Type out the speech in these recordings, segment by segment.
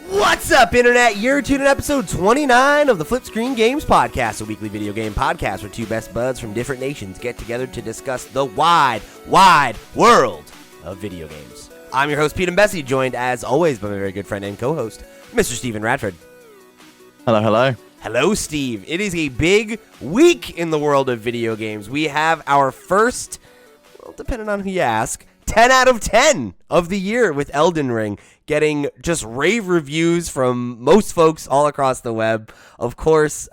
What's up, Internet? You're tuned in episode 29 of the FlipScreen Games Podcast, a weekly video game podcast where two best buds from different nations get together to discuss the wide world of video games. I'm your host, Pete and Bessie, joined as always by my very good friend and co-host, Mr. Steven Radford. Hello. Hello, Steve. It is a big week in the world of video games. We have our first, well, depending on who you ask, 10 out of 10 of the year with Elden Ring, getting just rave reviews from most folks all across the web. Of course,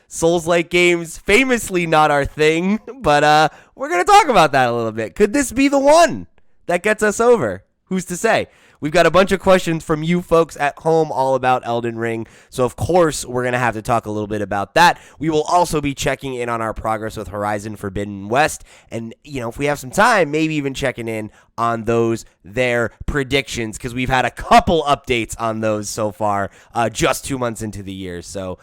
Souls-like games, famously not our thing, but we're going to talk about that a little bit. Could this be the one that gets us over? Who's to say? We've got a bunch of questions from you folks at home all about Elden Ring, so of course we're going to have to talk a little bit about that. We will also be checking in on our progress with Horizon Forbidden West, and, if we have some time, maybe even checking in on their predictions, because we've had a couple updates on those so far, just 2 months into the year, so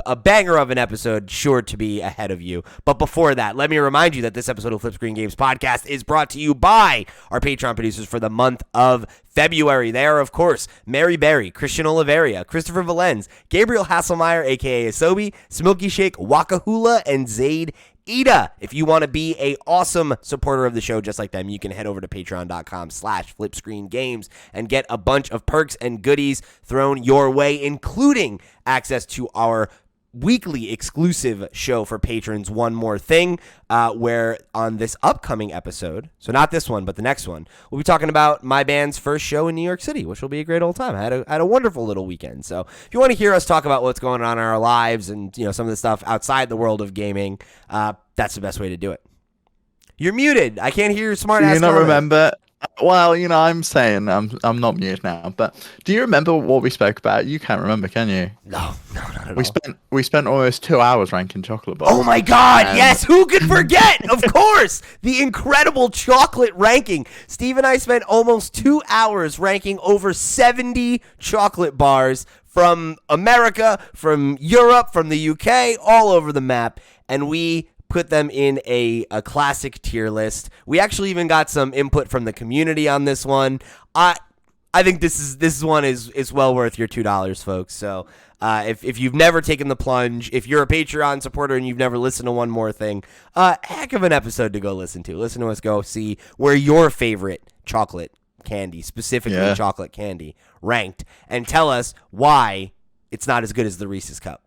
a banger of an episode sure to be ahead of you. But before that, let me remind you that this episode of FlipScreen Games Podcast is brought to you by our Patreon producers for the month of February. They are, of course, Mary Berry, Christian Oliveria, Christopher Valenz, Gabriel Hasselmeyer, a.k.a. Asobi, Smilky Shake, Wakahula, and Zaid Ida. If you want to be a awesome supporter of the show just like them, you can head over to patreon.com/flipscreengames and get a bunch of perks and goodies thrown your way, including access to our weekly exclusive show for patrons, One More Thing, where on this upcoming episode, so not this one, but the next one, we'll be talking about my band's first show in New York City, which will be a great old time. I had a wonderful little weekend. So if you want to hear us talk about what's going on in our lives and, some of the stuff outside the world of gaming, that's the best way to do it. You're muted. I can't hear your smart ass. Do you not remember? Well, I'm saying I'm not muted now, but do you remember what we spoke about? You can't remember, can you? No, not at all. We spent almost 2 hours ranking chocolate bars. Oh my God! Yes, who could forget? Of course, the incredible chocolate ranking. Steve and I spent almost 2 hours ranking over 70 chocolate bars from America, from Europe, from the UK, all over the map, and we put them in a classic tier list. We actually even got some input from the community on this one. I think this one is well worth your $2, folks. So if you've never taken the plunge, if you're a Patreon supporter and you've never listened to One More Thing, heck of an episode to go listen to. Listen to us go see where your favorite chocolate candy, specifically chocolate candy, ranked, and tell us why it's not as good as the Reese's Cup.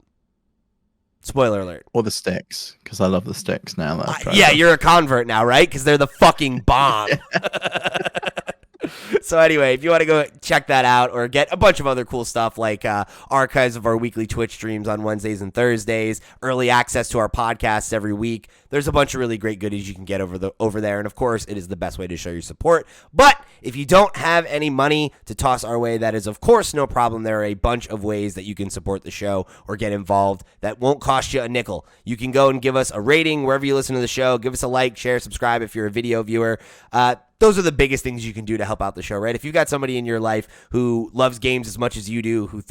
Spoiler alert. Or the sticks, because I love the sticks now. Yeah, you're a convert now, right? Because they're the fucking bomb. So anyway, if you want to go check that out or get a bunch of other cool stuff like archives of our weekly Twitch streams on Wednesdays and Thursdays, early access to our podcasts every week, there's a bunch of really great goodies you can get over there. And of course, it is the best way to show your support. But if you don't have any money to toss our way, that is of course no problem. There are a bunch of ways that you can support the show or get involved that won't cost you a nickel. You can go and give us a rating wherever you listen to the show. Give us a like, share, subscribe if you're a video viewer. Those are the biggest things you can do to help out the show, right? If you've got somebody in your life who loves games as much as you do, who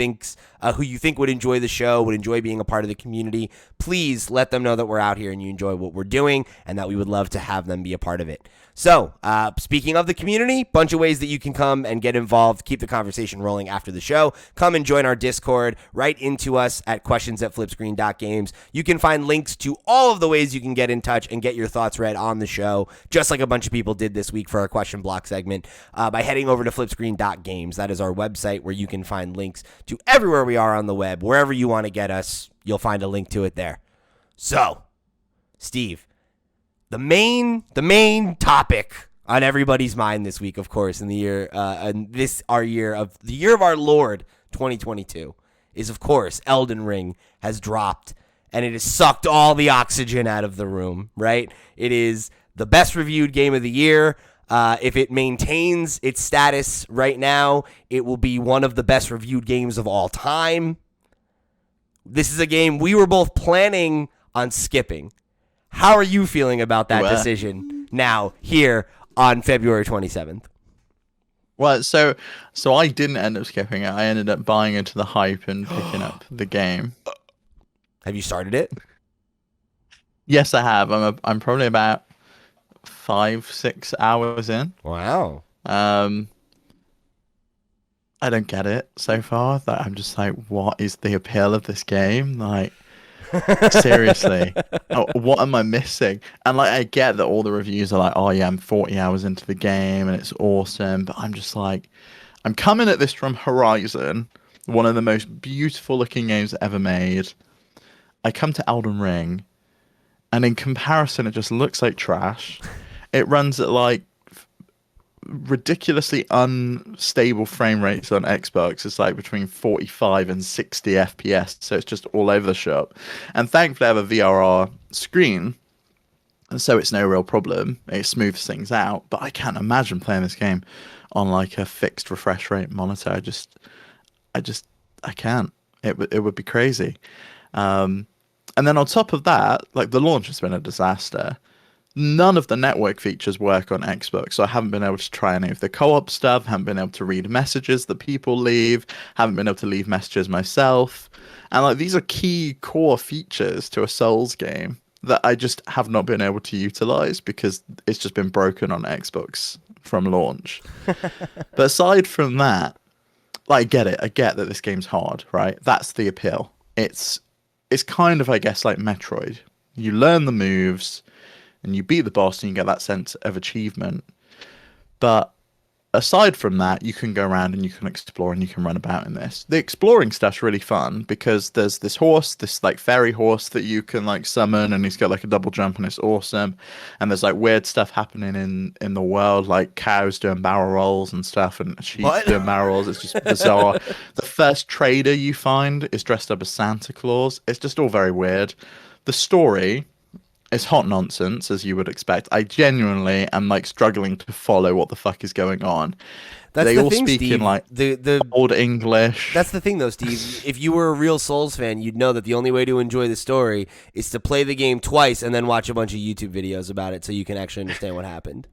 you think would enjoy the show, would enjoy being a part of the community, please let them know that we're out here and you enjoy what we're doing and that we would love to have them be a part of it. So, speaking of the community, bunch of ways that you can come and get involved, keep the conversation rolling after the show. Come and join our Discord, write into us at questions@flipscreen.games. You can find links to all of the ways you can get in touch and get your thoughts read on the show, just like a bunch of people did this week for our question block segment, by heading over to flipscreen.games. That is our website where you can find links to everywhere we are on the web. Wherever you want to get us, you'll find a link to it there. So, Steve, the main topic on everybody's mind this week, of course, in the year, the year of our Lord 2022, is of course Elden Ring has dropped, and it has sucked all the oxygen out of the room. Right? It is the best reviewed game of the year. If it maintains its status right now, it will be one of the best reviewed games of all time. This is a game we were both planning on skipping. How are you feeling about that decision now here on February 27th? Well, so I didn't end up skipping it. I ended up buying into the hype and picking up the game. Have you started it? Yes, I have. I'm probably about 5-6 hours in. Wow. I don't get it so far. That I'm just like, what is the appeal of this game? Like, seriously, what am I missing? And like, I get that all the reviews are like, oh yeah, I'm 40 hours into the game and it's awesome, but I'm just like, I'm coming at this from Horizon, one of the most beautiful looking games ever made. I come to Elden Ring, and in comparison, it just looks like trash. It runs at like ridiculously unstable frame rates on Xbox. It's like between 45 and 60 FPS, so it's just all over the shop. And thankfully, I have a VRR screen, and so it's no real problem. It smooths things out, but I can't imagine playing this game on like a fixed refresh rate monitor. I just, I can't. It would be crazy. Um, and then on top of that, like the launch has been a disaster. None of the network features work on Xbox, so I haven't been able to try any of the co-op stuff, haven't been able to read messages that people leave, haven't been able to leave messages myself. And like these are key core features to a Souls game that I just have not been able to utilize because it's just been broken on Xbox from launch. But aside from that, like I get it. I get that this game's hard, right? That's the appeal. It's kind of, I guess, like Metroid. You learn the moves and you beat the boss and you get that sense of achievement. But aside from that, you can go around and you can explore and you can run about in this. The exploring stuff's really fun because there's this horse, this like fairy horse that you can like summon, and he's got like a double jump and it's awesome. And there's like weird stuff happening in the world, like cows doing barrel rolls and stuff, and sheep What? doing barrel rolls. It's just bizarre. The first trader you find is dressed up as Santa Claus. It's just all very weird. The story, it's hot nonsense, as you would expect. I genuinely am like struggling to follow what the fuck is going on. That's They the all thing, speak Steve. in like The old English. That's the thing, though, Steve. If you were a real Souls fan, you'd know that the only way to enjoy the story is to play the game twice and then watch a bunch of YouTube videos about it so you can actually understand what happened.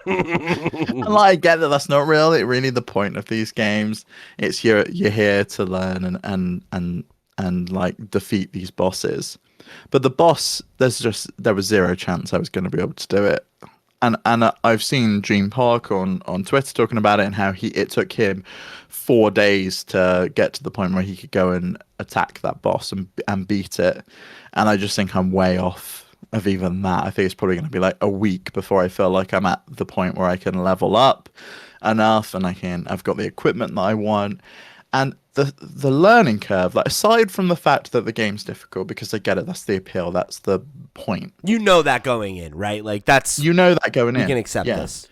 And like, I get that that's not really the point of these games. It's you're here to learn and like defeat these bosses. But the boss, there was zero chance I was going to be able to do it. And I've seen Dream Park on Twitter talking about it and how it took him 4 days to get to the point where he could go and attack that boss and beat it. And I just think I'm way off of even that. I think it's probably going to be like a week before I feel like I'm at the point where I can level up enough and I've got the equipment that I want. And the learning curve, like aside from the fact that the game's difficult, because I get it, that's the appeal, that's the point. You know that going in, right? Like that's You know that going in. you can accept Yeah. this.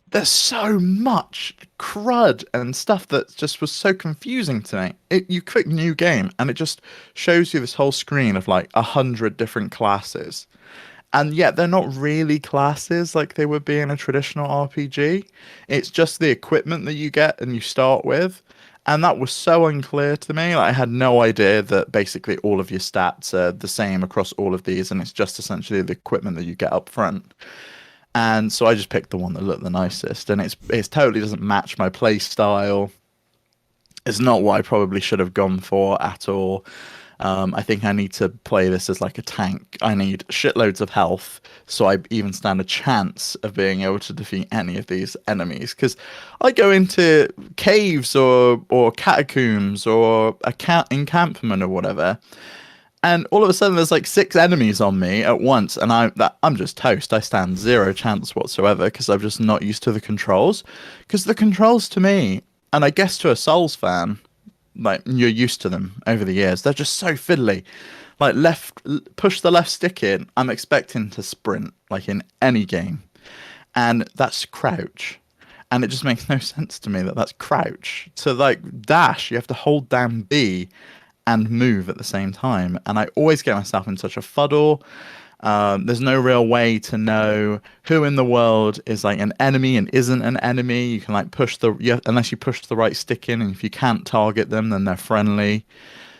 There's so much crud and stuff that just was so confusing to me. You click new game and it just shows you this whole screen of like 100 different classes. And yet they're not really classes like they would be in a traditional RPG. It's just the equipment that you get and you start with. And that was so unclear to me. Like, I had no idea that basically all of your stats are the same across all of these, and it's just essentially the equipment that you get up front. And so I just picked the one that looked the nicest, and it's totally doesn't match my play style. It's not what I probably should have gone for at all. I think I need to play this as like a tank. I need shitloads of health so I even stand a chance of being able to defeat any of these enemies. Because I go into caves or catacombs or a encampment or whatever, and all of a sudden there's like 6 enemies on me at once, and I'm just toast. I stand zero chance whatsoever because I'm just not used to the controls. Because the controls to me, and I guess to a Souls fan, like you're used to them over the years, they're just so fiddly. Like push the left stick in, I'm expecting to sprint like in any game, and that's crouch, and it just makes no sense to me that that's crouch. To like dash, you have to hold down B and move at the same time, and I always get myself in such a fuddle. There's no real way to know who in the world is like an enemy and isn't an enemy. You can like unless you push the right stick in, and if you can't target them, then they're friendly.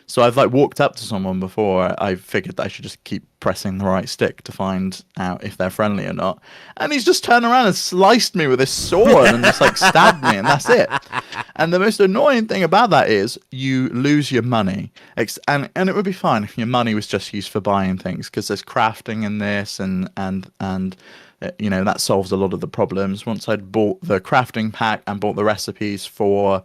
So I've like walked up to someone before. I figured that I should just keep pressing the right stick to find out if they're friendly or not. And he's just turned around and sliced me with his sword and just like stabbed me, and that's it. And the most annoying thing about that is you lose your money. And it would be fine if your money was just used for buying things, because there's crafting in this and That solves a lot of the problems. Once I'd bought the crafting pack and bought the recipes for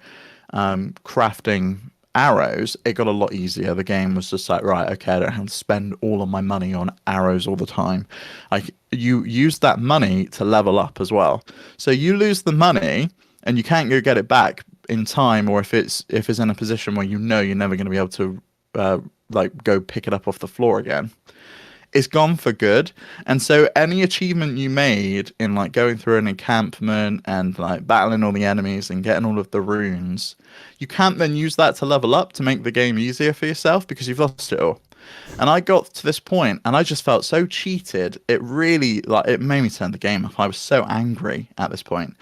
crafting arrows, it got a lot easier. The game was just like, right, okay, I don't have to spend all of my money on arrows all the time. Like, you use that money to level up as well. So you lose the money and you can't go get it back in time, or if it's in a position where you're never going to be able to go pick it up off the floor again. It's gone for good. And so any achievement you made in like going through an encampment and like battling all the enemies and getting all of the runes, you can't then use that to level up to make the game easier for yourself because you've lost it all. And I got to this point and I just felt so cheated. It really it made me turn the game off. I was so angry at this point.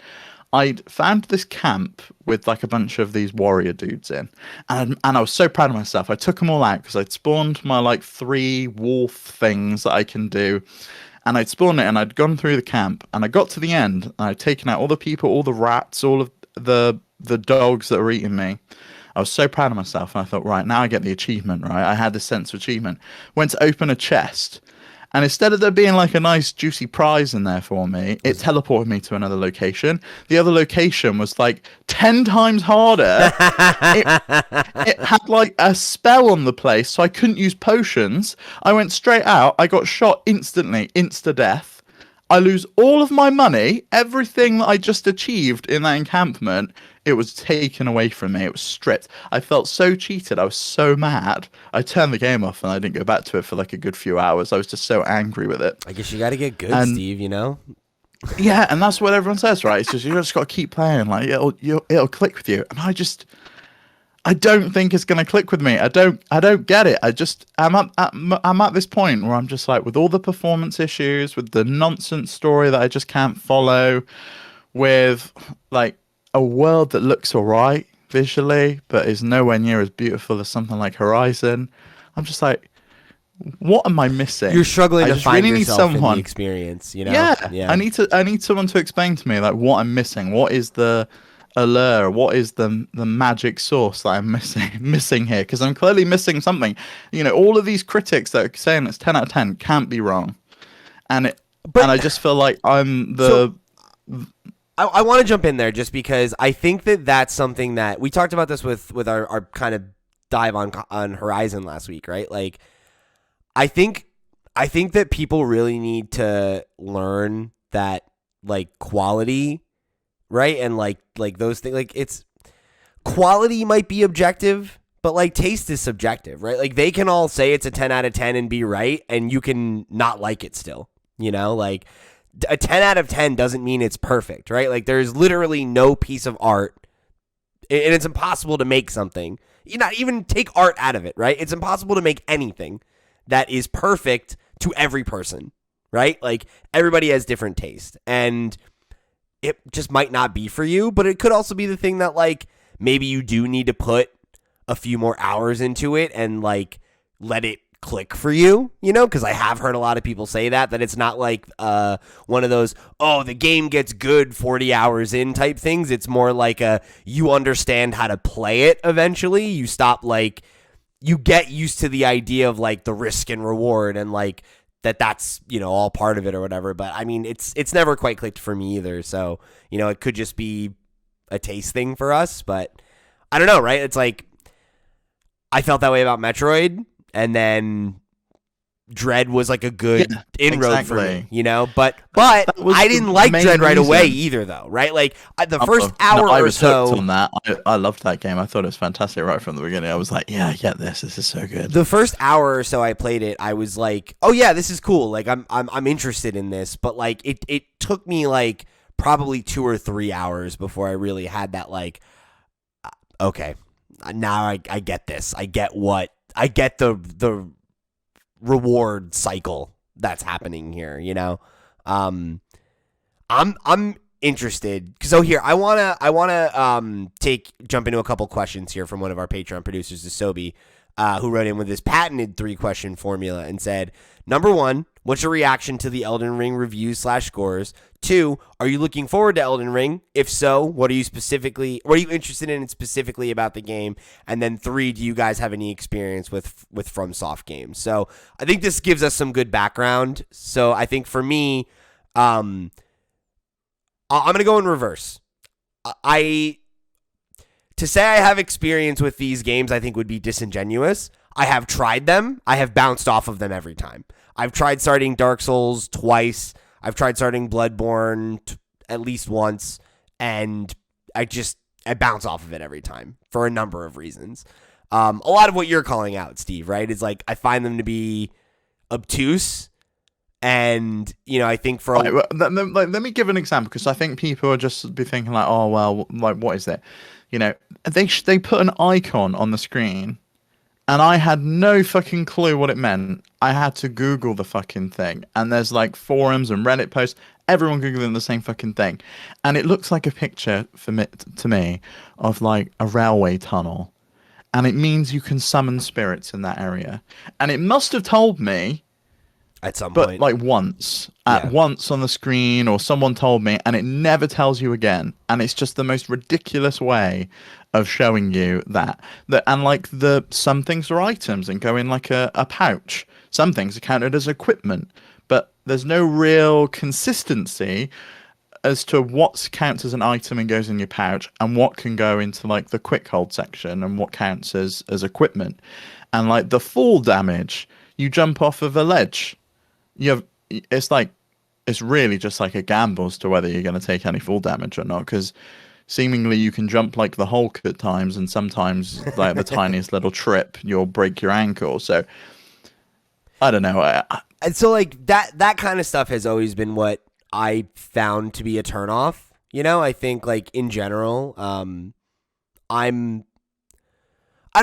I'd found this camp with like a bunch of these warrior dudes in, and I was so proud of myself. I took them all out because I'd spawned my like 3 wolf things that I can do, and I'd spawned it and I'd gone through the camp and I got to the end and I'd taken out all the people, all the rats, all of the dogs that were eating me. I was so proud of myself and I thought, right, now I get the achievement, right? I had this sense of achievement. Went to open a chest. And instead of there being like a nice juicy prize in there for me, it teleported me to another location. The other location was like 10 times harder. It had like a spell on the place, so I couldn't use potions. I went straight out. I got shot instantly, insta-death. I lose all of my money, everything that I just achieved in that encampment. It was taken away from me. It was stripped. I felt so cheated. I was so mad. I turned the game off and I didn't go back to it for like a good few hours. I was just so angry with it. I guess you got to get good, Steve, Yeah, and that's what everyone says, right? It's just you just got to keep playing. Like it'll click with you. And I don't think it's gonna click with me. I don't get it. I'm at this point where I'm just like, with all the performance issues, with the nonsense story that I just can't follow, with like a world that looks alright visually, but is nowhere near as beautiful as something like Horizon. I'm just like, what am I missing? You're struggling to find really yourself in the experience, Yeah. I need someone to explain to me like what I'm missing. What is the allure? What is the magic sauce that I'm missing here? Because I'm clearly missing something. All of these critics that are saying it's 10 out of 10 can't be wrong, and I just feel like I'm the. I want to jump in there just because I think that that's something that we talked about this with our kind of dive on Horizon last week, right? Like, I think that people really need to learn that like quality, right? And like those things, like it's quality might be objective, but like taste is subjective, right? Like they can all say it's a 10 out of 10 and be right, and you can not like it still, like a 10 out of 10 doesn't mean it's perfect, right? Like there's literally no piece of art, and it's impossible to make something. You not even take art out of it, right? It's impossible to make anything that is perfect to every person, right? Like everybody has different taste, and it just might not be for you, but it could also be the thing that like maybe you do need to put a few more hours into it and like let it click for you, because I have heard a lot of people say that it's not like one of those, the game gets good 40 hours in type things. It's more like you understand how to play it eventually. You stop like, you get used to the idea of like the risk and reward and like that's, all part of it or whatever. But I mean, it's never quite clicked for me either. So, it could just be a taste thing for us, but I don't know, right? It's like, I felt that way about Metroid, and then Dread was like a good inroad for me, but I didn't like Dread right away either, though, right? Like the first hour I or was so hooked on that. I loved that game. I thought it was fantastic right from the beginning. I was like, yeah, I get this. This is so good. The first hour or so I played it, I was like, oh yeah, this is cool. Like I'm interested in this, but like it took me like probably 2 or 3 hours before I really had that like, okay, now I get this. I get the reward cycle that's happening here, I'm interested. So here, I wanna jump into a couple questions here from one of our Patreon producers, Asobi, who wrote in with this patented 3-question formula and said, number 1, what's your reaction to the Elden Ring reviews / scores? 2, are you looking forward to Elden Ring? If so, what are you interested in specifically about the game? And then 3, do you guys have any experience with FromSoft games? So I think this gives us some good background. So I think for me, I'm going to go in reverse. I To say I have experience with these games, I think would be disingenuous. I have tried them. I have bounced off of them every time. I've tried starting Dark Souls twice. I've tried starting Bloodborne at least once, and I bounce off of it every time for a number of reasons. A lot of what you're calling out, Steve, right, is like I find them to be obtuse, and I think for Right, well, let me give an example because I think people are just be thinking like, oh well, like what is it? They put an icon on the screen, and I had no fucking clue what it meant. I had to Google the fucking thing, and there's like forums and Reddit posts, everyone googling the same fucking thing, and it looks like a picture to me of like a railway tunnel, and it means you can summon spirits in that area, and it must have told me at some but point, like once yeah. once on the screen, or someone told me, and it never tells you again, and it's just the most ridiculous way of showing you that and like some things are items and go in like a pouch, some things are counted as equipment, but there's no real consistency as to what counts as an item and goes in your pouch, and what can go into like the quick hold section, and what counts as equipment. And like the fall damage, you jump off of a ledge, it's like it's really just like a gamble as to whether you're going to take any fall damage or not, because seemingly you can jump like the Hulk at times, and sometimes like the tiniest little trip you'll break your ankle. So I don't know. And so like that kind of stuff has always been what I found to be a turnoff. I think like in general, I don't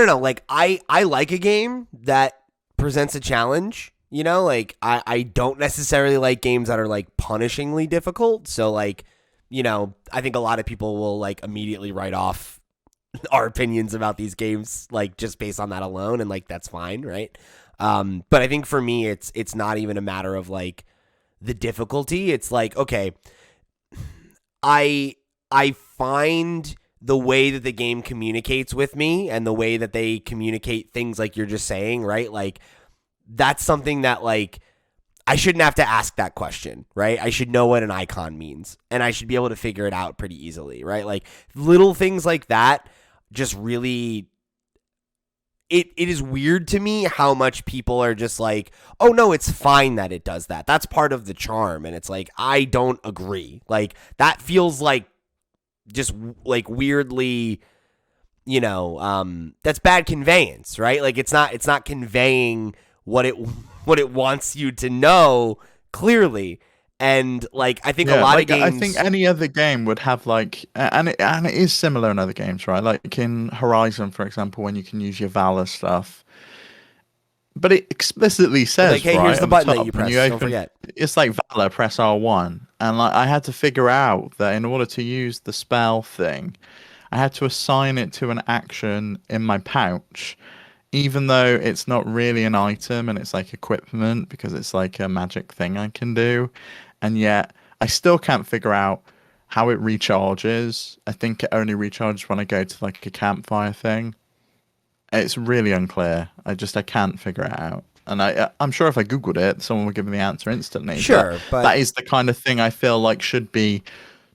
know, like I like a game that presents a challenge. Like I don't necessarily like games that are like punishingly difficult. So like, I think a lot of people will like immediately write off our opinions about these games, like just based on that alone, and like that's fine, right? But I think for me, it's not even a matter of like the difficulty. It's like, okay, I find the way that the game communicates with me, and the way that they communicate things like you're just saying, right? Like that's something that like I shouldn't have to ask that question, right? I should know what an icon means, and I should be able to figure it out pretty easily, right? Like little things like that just really it is weird to me how much people are just like, oh no, it's fine that it does that. That's part of the charm. And it's like, I don't agree. Like that feels like just like weirdly, that's bad conveyance, right? Like it's not conveying what it wants you to know clearly. And like I think a lot of games, I think any other game would have like, and it is similar in other games, right? Like in Horizon, for example, when you can use your Valor stuff, but it explicitly says, like, hey, right, here's the on button top, that you when press. you Don't open, forget. it's like Valor, press R1, and like I had to figure out that in order to use the spell thing, I had to assign it to an action in my pouch, even though it's not really an item and it's like equipment because it's like a magic thing I can do. And yet I still can't figure out how it recharges. I think it only recharges when I go to like a campfire thing. It's really unclear. I can't figure it out. And I'm sure if I googled it, someone would give me the answer instantly. Sure, but that is the kind of thing I feel like should be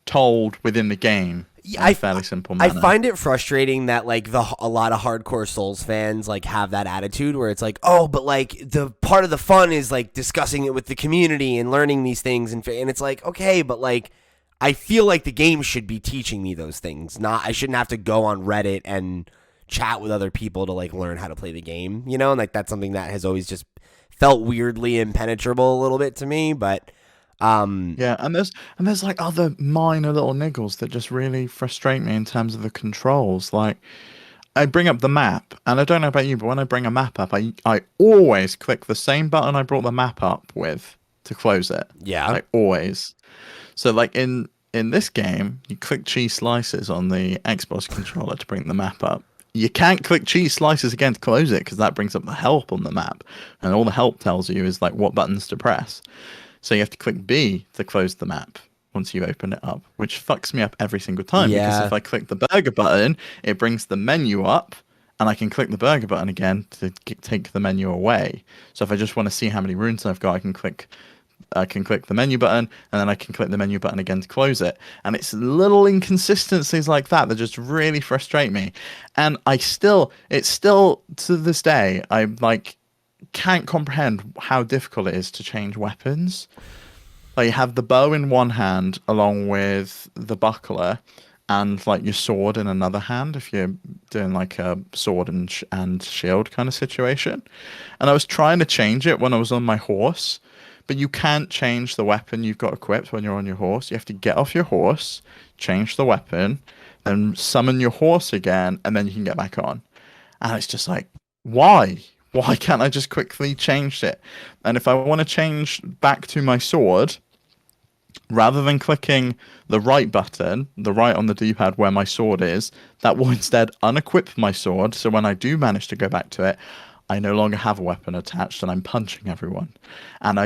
told within the game in a fairly simple I manner. find it frustrating that like a lot of hardcore Souls fans like have that attitude where it's like, oh, but like the part of the fun is like discussing it with the community and learning these things, and it's like, okay, but like I feel like the game should be teaching me those things. I shouldn't have to go on Reddit and chat with other people to like learn how to play the game, and like that's something that has always just felt weirdly impenetrable a little bit to me, but yeah, and there's like other minor little niggles that just really frustrate me in terms of the controls. Like I bring up the map, and I don't know about you, but when I bring a map up, I always click the same button I brought the map up with to close it. yeah. Like always. So like in this game, you click cheese slices on the Xbox controller to bring the map up. You can't click cheese slices again to close it because that brings up the help on the map, and all the help tells you is like what buttons to press. So you have to click B to close the map once you open it up, which fucks me up every single time. Because Yeah. if I click the burger button, it brings the menu up, and I can click the burger button again to take the menu away. So if I just want to see how many runes I've got, I can click click the menu button, and then I can click the menu button again to close it. And it's little inconsistencies like that that just really frustrate me. And it's still to this day, I like can't comprehend how difficult it is to change weapons. Like you have the bow in one hand along with the buckler and like your sword in another hand if you're doing like a sword and shield kind of situation. And I was trying to change it when I was on my horse, but you can't change the weapon you've got equipped when you're on your horse. You have to get off your horse, change the weapon, then summon your horse again, and then you can get back on. And it's just like, why? Why can't I just quickly change it? And if I want to change back to my sword, rather than clicking the right button, the right on the D-pad where my sword is, that will instead unequip my sword. So when I do manage to go back to it, I no longer have a weapon attached and I'm punching everyone. And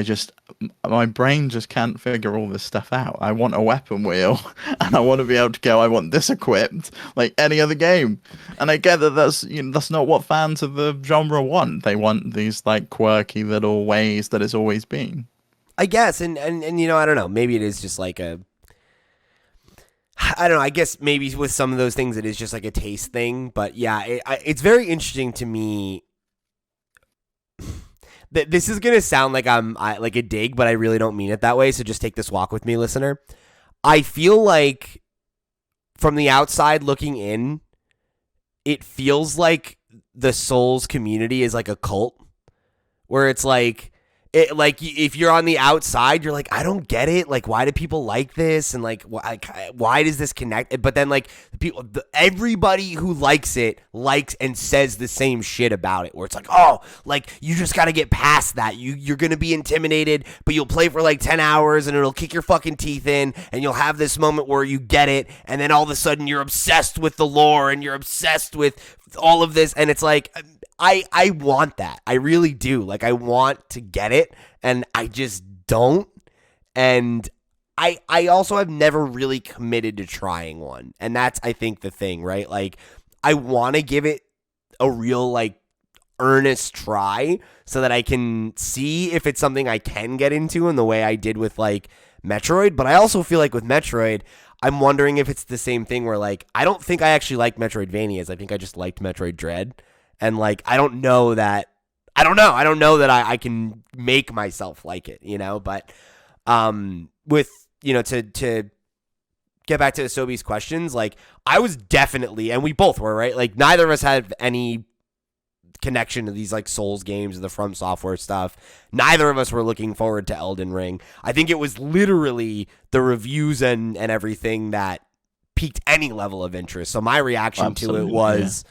my brain just can't figure all this stuff out. I want a weapon wheel and I want to be able to go, I want this equipped like any other game. And I get that that's not what fans of the genre want. They want these like quirky little ways that it's always been. I guess, and I don't know. Maybe it is just like I don't know. I guess maybe with some of those things, it is just like a taste thing. But yeah, it's very interesting to me. This is gonna sound like like a dig, but I really don't mean it that way. So just take this walk with me, listener. I feel like from the outside looking in, it feels like the Souls community is like a cult, where it's like. If you're on the outside, you're like, I don't get it. Like, why do people like this? And like, why does this connect? But then like everybody who likes it likes and says the same shit about it. Where it's like, oh, like you just got to get past that. You're gonna be intimidated, but you'll play for like 10 hours and it'll kick your fucking teeth in, and you'll have this moment where you get it, and then all of a sudden you're obsessed with the lore and you're obsessed with all of this, and it's like. I want that. I really do. Like, I want to get it, and I just don't. And I also have never really committed to trying one. And that's, I think, the thing, right? Like, I want to give it a real, like, earnest try so that I can see if it's something I can get into in the way I did with, like, Metroid. But I also feel like with Metroid, I'm wondering if it's the same thing where, like, I don't think I actually liked Metroidvanias. I think I just liked Metroid Dread. And like, I don't know that I can make myself like it, but, with, to get back to Asobi's questions, like I was definitely, and we both were, right? Like neither of us had any connection to these like Souls games or the From Software stuff. Neither of us were looking forward to Elden Ring. I think it was literally the reviews and everything that piqued any level of interest. So my reaction to it was,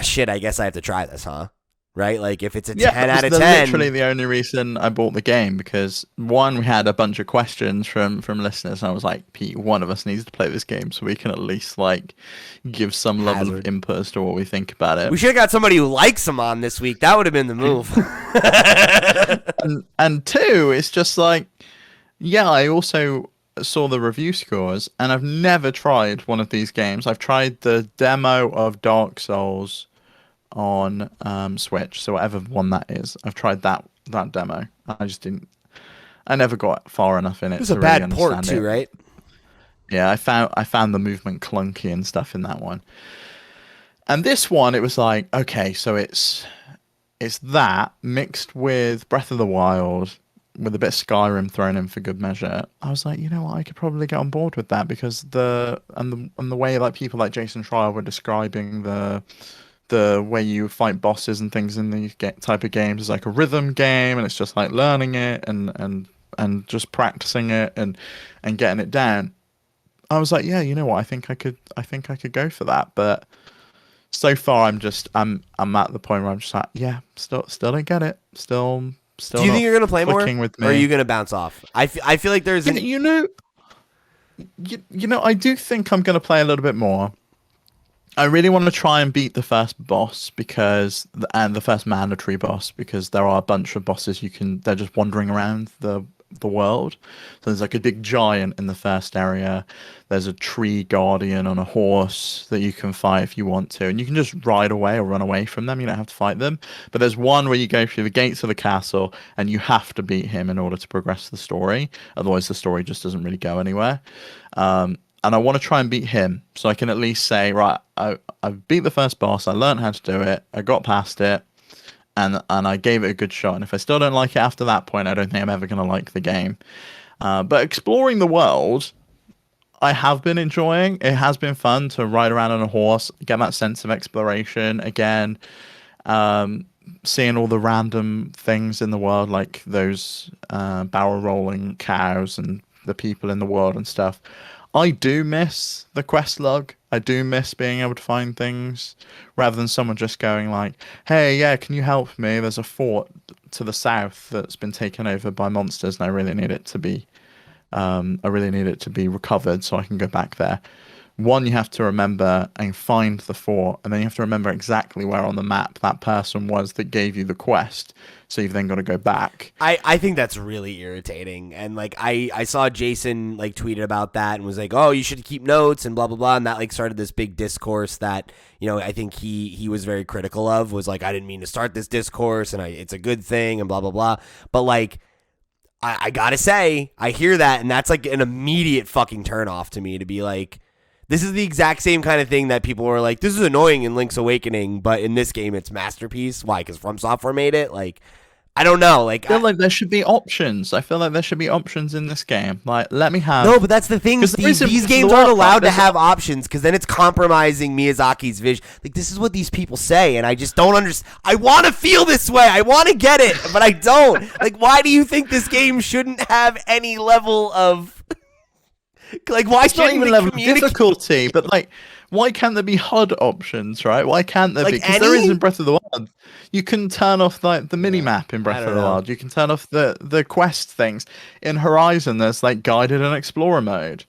shit, I guess I have to try this, huh? Right? Like, if it's a 10 out of 10. Literally the only reason I bought the game, because one, we had a bunch of questions from listeners, and I was like, Pete, one of us needs to play this game so we can at least, like, give some level of input as to what we think about it. We should have got somebody who likes them on this week. That would have been the move. and two, it's just like, yeah, I also saw the review scores, and I've never tried one of these games. I've tried the demo of Dark Souls on Switch, so whatever one that is. I've tried that demo. I never got far enough in it. It was a bad port too, right? Yeah, I found the movement clunky and stuff in that one. And this one, it was like, okay, so it's that mixed with Breath of the Wild, with a bit of Skyrim thrown in for good measure. I was like, you know what, I could probably get on board with that, because the way like people like Jason Schreier were describing the way you fight bosses and things in these type of games is like a rhythm game, and it's just like learning it and just practicing it and getting it down. I was like, yeah, you know what, I think I could go for that. But so far I'm at the point where I'm just like, yeah, still don't get it. Still. Do you think you're gonna play more, with me. Or are you gonna bounce off? I feel like there's I do think I'm gonna play a little bit more. I really want to try and beat the first boss and the first mandatory boss, because there are a bunch of bosses they're just wandering around the the world. So there's like a big giant in the first area. There's a tree guardian on a horse that you can fight if you want to, and you can just ride away or run away from them. You don't have to fight them. But there's one where you go through the gates of the castle, and you have to beat him in order to progress the story. Otherwise, the story just doesn't really go anywhere. And I want to try and beat him, so I can at least say, right, I beat the first boss. I learned how to do it. I got past it, and I gave it a good shot. And if I still don't like it after that point, I don't think I'm ever going to like the game. But exploring the world, I have been enjoying. It has been fun to ride around on a horse, get that sense of exploration again. Seeing all the random things in the world, like those barrel rolling cows and the people in the world and stuff. I do miss the quest log. I do miss being able to find things rather than someone just going like, "Hey, yeah, can you help me? There's a fort to the south that's been taken over by monsters, and I really need it to be recovered so I can go back there." One, you have to remember and find the fort, and then you have to remember exactly where on the map that person was that gave you the quest. So you've then got to go back. I think that's really irritating. And like I saw Jason like tweeted about that and was like, "Oh, you should keep notes and blah blah blah." And that like started this big discourse that, you know, I think he was very critical of, was like, "I didn't mean to start this discourse and it's a good thing and blah blah blah." But like I gotta say, I hear that and that's like an immediate fucking turnoff to me, to be like, this is the exact same kind of thing that people were like, "This is annoying in Link's Awakening, but in this game it's masterpiece." Why? Because From Software made it? Like, I don't know. Like, I feel like there should be options. I feel like there should be options in this game. Like, let me have. No, but that's the thing, Steve. These games aren't allowed to have options, because then it's compromising Miyazaki's vision. Like, this is what these people say, and I just don't understand. I want to feel this way. I want to get it, but I don't. Like, why do you think this game shouldn't have any level of... Like, why it's not even level of difficulty, but like, why can't there be HUD options, right? Why can't there like be? Because there is in Breath of the Wild. You can turn off like the mini map in Breath of the Wild. You can turn off the quest things. In Horizon, there's like guided and explorer mode.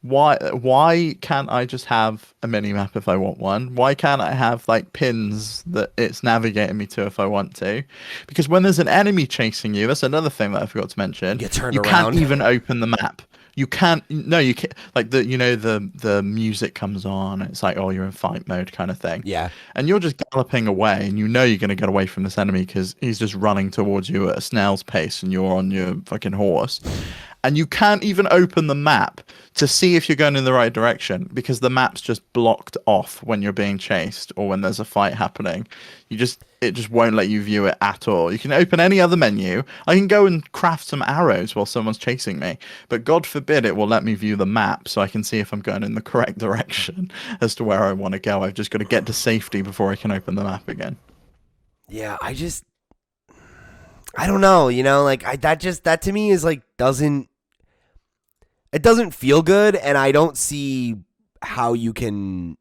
Why can't I just have a mini map if I want one? Why can't I have like pins that it's navigating me to if I want to? Because when there's an enemy chasing you, that's another thing that I forgot to mention. You can't even open the map. You can't. No, you can't. Like the music comes on. It's like, oh, you're in fight mode kind of thing. Yeah. And you're just galloping away, and you know you're going to get away from this enemy because he's just running towards you at a snail's pace, and you're on your fucking horse. And you can't even open the map to see if you're going in the right direction because the map's just blocked off when you're being chased or when there's a fight happening. It just won't let you view it at all. You can open any other menu. I can go and craft some arrows while someone's chasing me, but God forbid it will let me view the map so I can see if I'm going in the correct direction as to where I want to go. I've just got to get to safety before I can open the map again. Yeah, I don't know, you know, like that to me is like it doesn't feel good, and I don't see how you can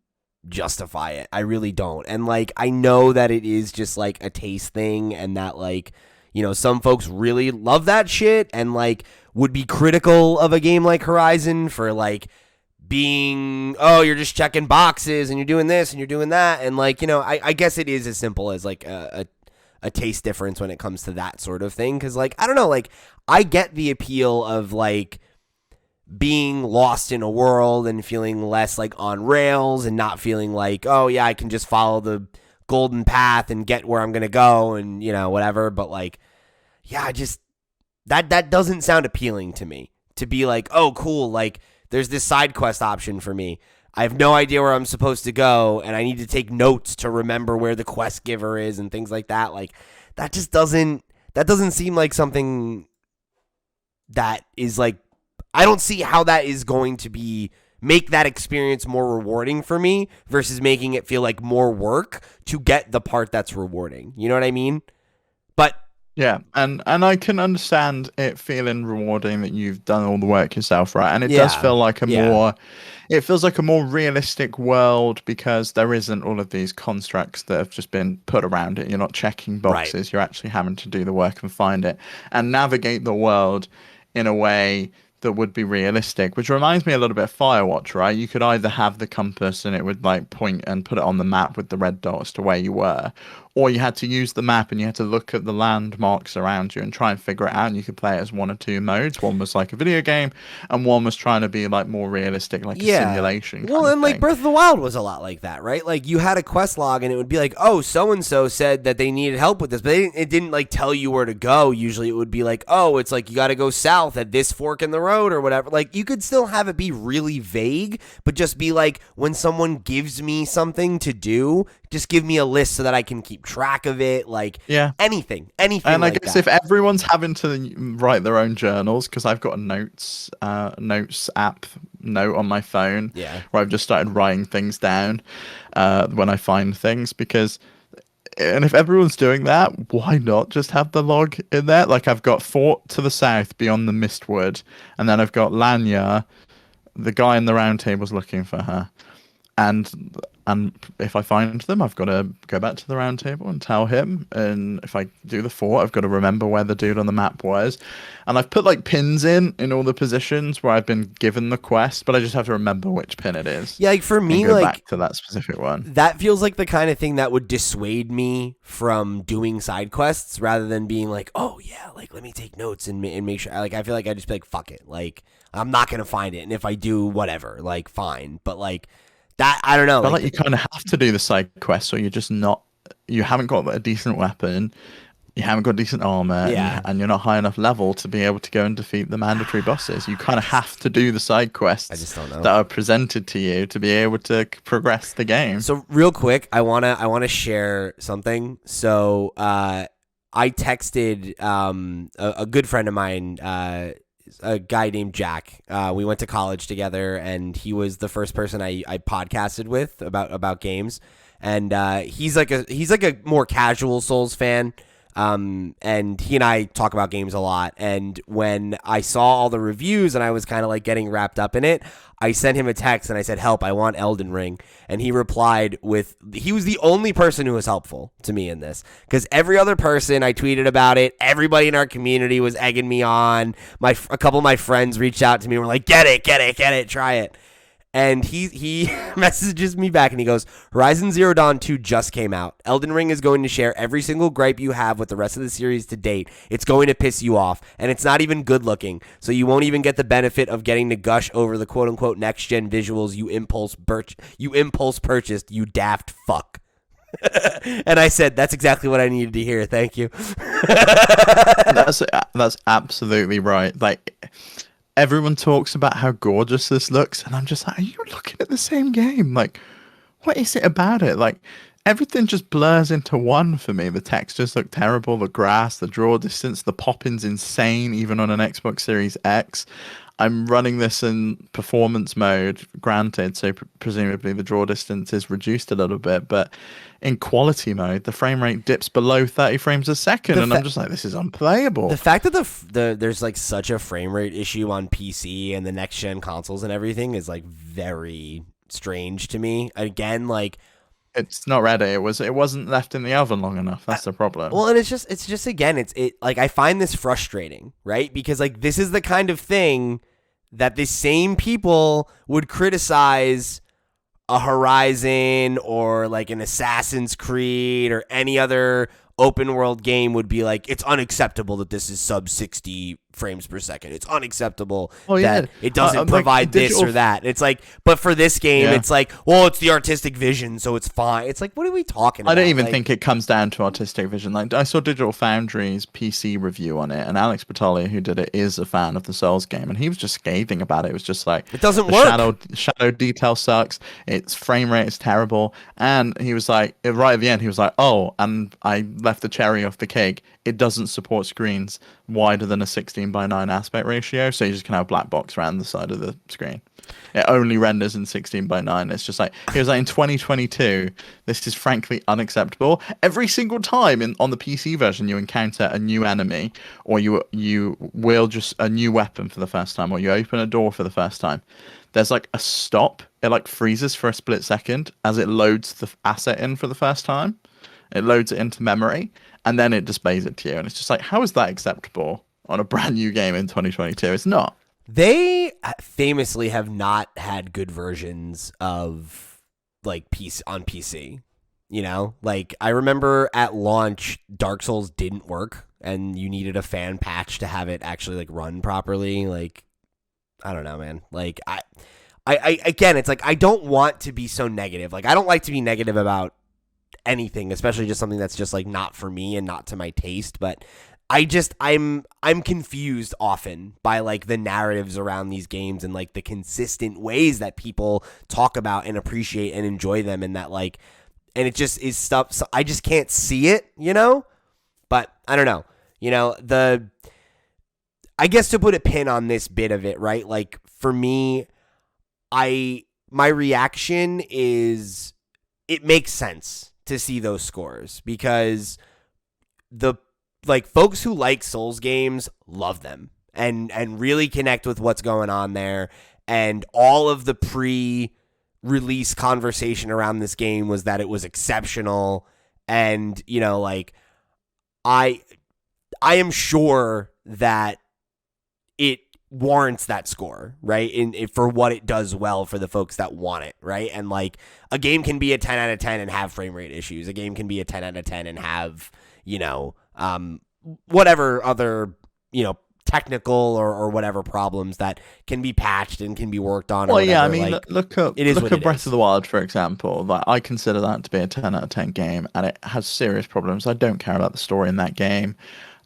justify it. I really don't. And like, I know that it is just like a taste thing, and that like, you know, some folks really love that shit and like would be critical of a game like Horizon for like being, oh, you're just checking boxes and you're doing this and you're doing that. And like, you know, I guess it is as simple as like a taste difference when it comes to that sort of thing. Cause like, I don't know, like I get the appeal of like being lost in a world and feeling less like on rails and not feeling like, oh yeah, I can just follow the golden path and get where I'm going to go and, you know, whatever. But like, yeah, that doesn't sound appealing to me, to be like, oh cool, like there's this side quest option for me. I have no idea where I'm supposed to go, and I need to take notes to remember where the quest giver is and things like that. Like, that doesn't seem like something that is like, I don't see how that is going to make that experience more rewarding for me versus making it feel like more work to get the part that's rewarding. You know what I mean? But yeah, and I can understand it feeling rewarding that you've done all the work yourself, right? And it does feel like it feels like a more realistic world because there isn't all of these constructs that have just been put around it. You're not checking boxes. Right. You're actually having to do the work and find it and navigate the world in a way that would be realistic, which reminds me a little bit of Firewatch, right? You could either have the compass and it would like point and put it on the map with the red dots to where you were, or you had to use the map and you had to look at the landmarks around you and try and figure it out. And you could play it as one or two modes. One was like a video game, and one was trying to be like more realistic, like a simulation. Well, kind of and like thing. Breath of the Wild was a lot like that, right? Like you had a quest log and it would be like, oh, so and so said that they needed help with this, but it didn't like tell you where to go. Usually it would be like, oh, it's like you got to go south at this fork in the road or whatever. Like you could still have it be really vague, but just be like, when someone gives me something to do, just give me a list so that I can keep track of it. Like anything. And I like guess if everyone's having to write their own journals, because I've got a notes app note on my phone where I've just started writing things down when I find things, and if everyone's doing that, why not just have the log in there? Like I've got Fort to the south beyond the Mistwood, and then I've got Lanya, the guy in the round table's looking for her. And if I find them, I've got to go back to the round table and tell him. And if I do the fort, I've got to remember where the dude on the map was. And I've put like pins in all the positions where I've been given the quest, but I just have to remember which pin it is. Yeah, like for me, go like back to that specific one. That feels like the kind of thing that would dissuade me from doing side quests rather than being like, oh yeah, like let me take notes and make sure. Like I feel like I'd just be like, fuck it, like I'm not gonna find it, and if I do, whatever, like fine. But like. That I don't know. But like you kind of have to do the side quest, or you're just not. You haven't got a decent weapon, you haven't got decent armor, and you're not high enough level to be able to go and defeat the mandatory bosses. You kind of have to do the side quests I just don't know. that are presented to you to be able to progress the game. So real quick, I wanna share something. So I texted a good friend of mine. A guy named Jack. We went to college together, and he was the first person I podcasted with about games. And he's like a more casual Souls fan. And he and I talk about games a lot. And when I saw all the reviews and I was kind of like getting wrapped up in it, I sent him a text and I said, help, I want Elden Ring. And he replied with, he was the only person who was helpful to me in this, because every other person I tweeted about it, everybody in our community was egging me on. A couple of my friends reached out to me and were like, get it, try it. And he messages me back and he goes, Horizon Zero Dawn 2 just came out. Elden Ring is going to share every single gripe you have with the rest of the series to date. It's going to piss you off, and it's not even good looking, so you won't even get the benefit of getting to gush over the quote-unquote next-gen visuals you impulse purchased, you daft fuck. And I said, that's exactly what I needed to hear. Thank you. That's absolutely right. Like, everyone talks about how gorgeous this looks, and I'm just like, are you looking at the same game? Like, what is it about it? Like, everything just blurs into one for me. The textures look terrible, the grass, the draw distance, the popping's insane, even on an Xbox Series X. I'm running this in performance mode, granted, so presumably the draw distance is reduced a little bit, but in quality mode, the frame rate dips below 30 frames a second, and I'm just like, this is unplayable. The fact that there's like such a frame rate issue on PC and the next gen consoles and everything is like very strange to me. Again, like, it's not ready. It wasn't left in the oven long enough. That's the problem. Well, and it's just again, it like I find this frustrating, right? Because like this is the kind of thing that the same people would criticize a Horizon or like an Assassin's Creed or any other open world game would be like, it's unacceptable that this is sub 60 frames per second. It's unacceptable that it doesn't provide this or that. It's like, but for this game, it's like, well, it's the artistic vision, so it's fine. It's like, what are we talking about? I don't even think it comes down to artistic vision. Like, I saw Digital Foundry's PC review on it, and Alex Battaglia, who did it, is a fan of the Souls game, and he was just scathing about it. It was just like, it doesn't work. Shadow detail sucks. Its frame rate is terrible. And he was like, right at the end, he was like, oh, and I left the cherry off the cake. It doesn't support screens wider than a 16:9 aspect ratio, so you just can have a black box around the side of the screen. It only renders in 16:9. It's just like, he was like, in 2022, this is frankly unacceptable. Every single time on the PC version you encounter a new enemy, or you will just a new weapon for the first time, or you open a door for the first time, there's like a stop. It like freezes for a split second as it loads the asset in for the first time. It loads it into memory, and then it displays it to you. And it's just like, how is that acceptable on a brand new game in 2022? It's not. They famously have not had good versions of like PC on PC. You know, like I remember at launch, Dark Souls didn't work, and you needed a fan patch to have it actually like run properly. Like, I don't know, man. Like I again, it's like I don't want to be so negative. Like I don't like to be negative about anything, especially just something that's just like not for me and not to my taste. But I'm confused often by like the narratives around these games and like the consistent ways that people talk about and appreciate and enjoy them, and that like, and it just is stuff. So I just can't see it, you know. But I don't know, you know, I guess to put a pin on this bit of it, right? Like for me, my reaction is it makes sense to see those scores because the like folks who like Souls games love them and really connect with what's going on there, and all of the pre-release conversation around this game was that it was exceptional, and you know, like I am sure that it warrants that score, right? For what it does well for the folks that want it, right? And like a game can be a 10 out of 10 and have frame rate issues. A game can be a 10 out of 10 and have, you know, whatever other, you know, technical or whatever problems that can be patched and can be worked on. Well, or yeah, I whatever. mean, like, look at it is look what at it Breath is. of the Wild, for example. Like, I consider that to be a 10 out of 10 game, and it has serious problems. I don't care about the story in that game.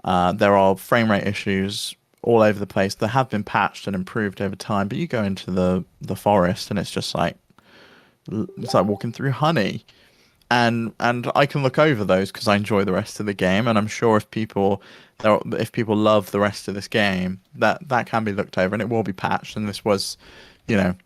There are frame rate issues all over the place. They have been patched and improved over time, but you go into the forest, and it's just like walking through honey. And I can look over those because I enjoy the rest of the game, and I'm sure if people love the rest of this game, that can be looked over and it will be patched. And this was, you know,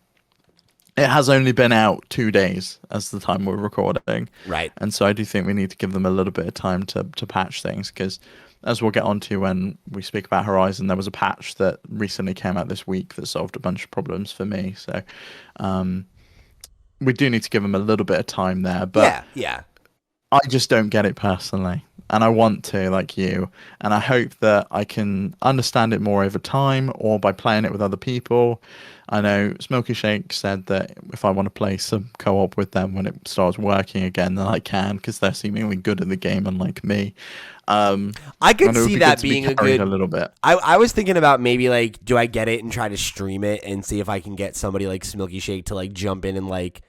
it has only been out 2 days as the time we're recording, Right. and so I do think we need to give them a little bit of time to patch things because. As we'll get onto when we speak about Horizon, there was a patch that recently came out this week that solved a bunch of problems for me. So, we do need to give them a little bit of time there, but Yeah. I just don't get it personally. And I want to, like you. And I hope that I can understand it more over time or by playing it with other people. I know Smoky Shake said that if I want to play some co-op with them when it starts working again, then I can because they're seemingly good at the game, unlike me. I could And it would see be that good to be being a carried good. a little bit. I was thinking about maybe like, do I get it and try to stream it and see if I can get somebody like Smilky Shake to like jump in and like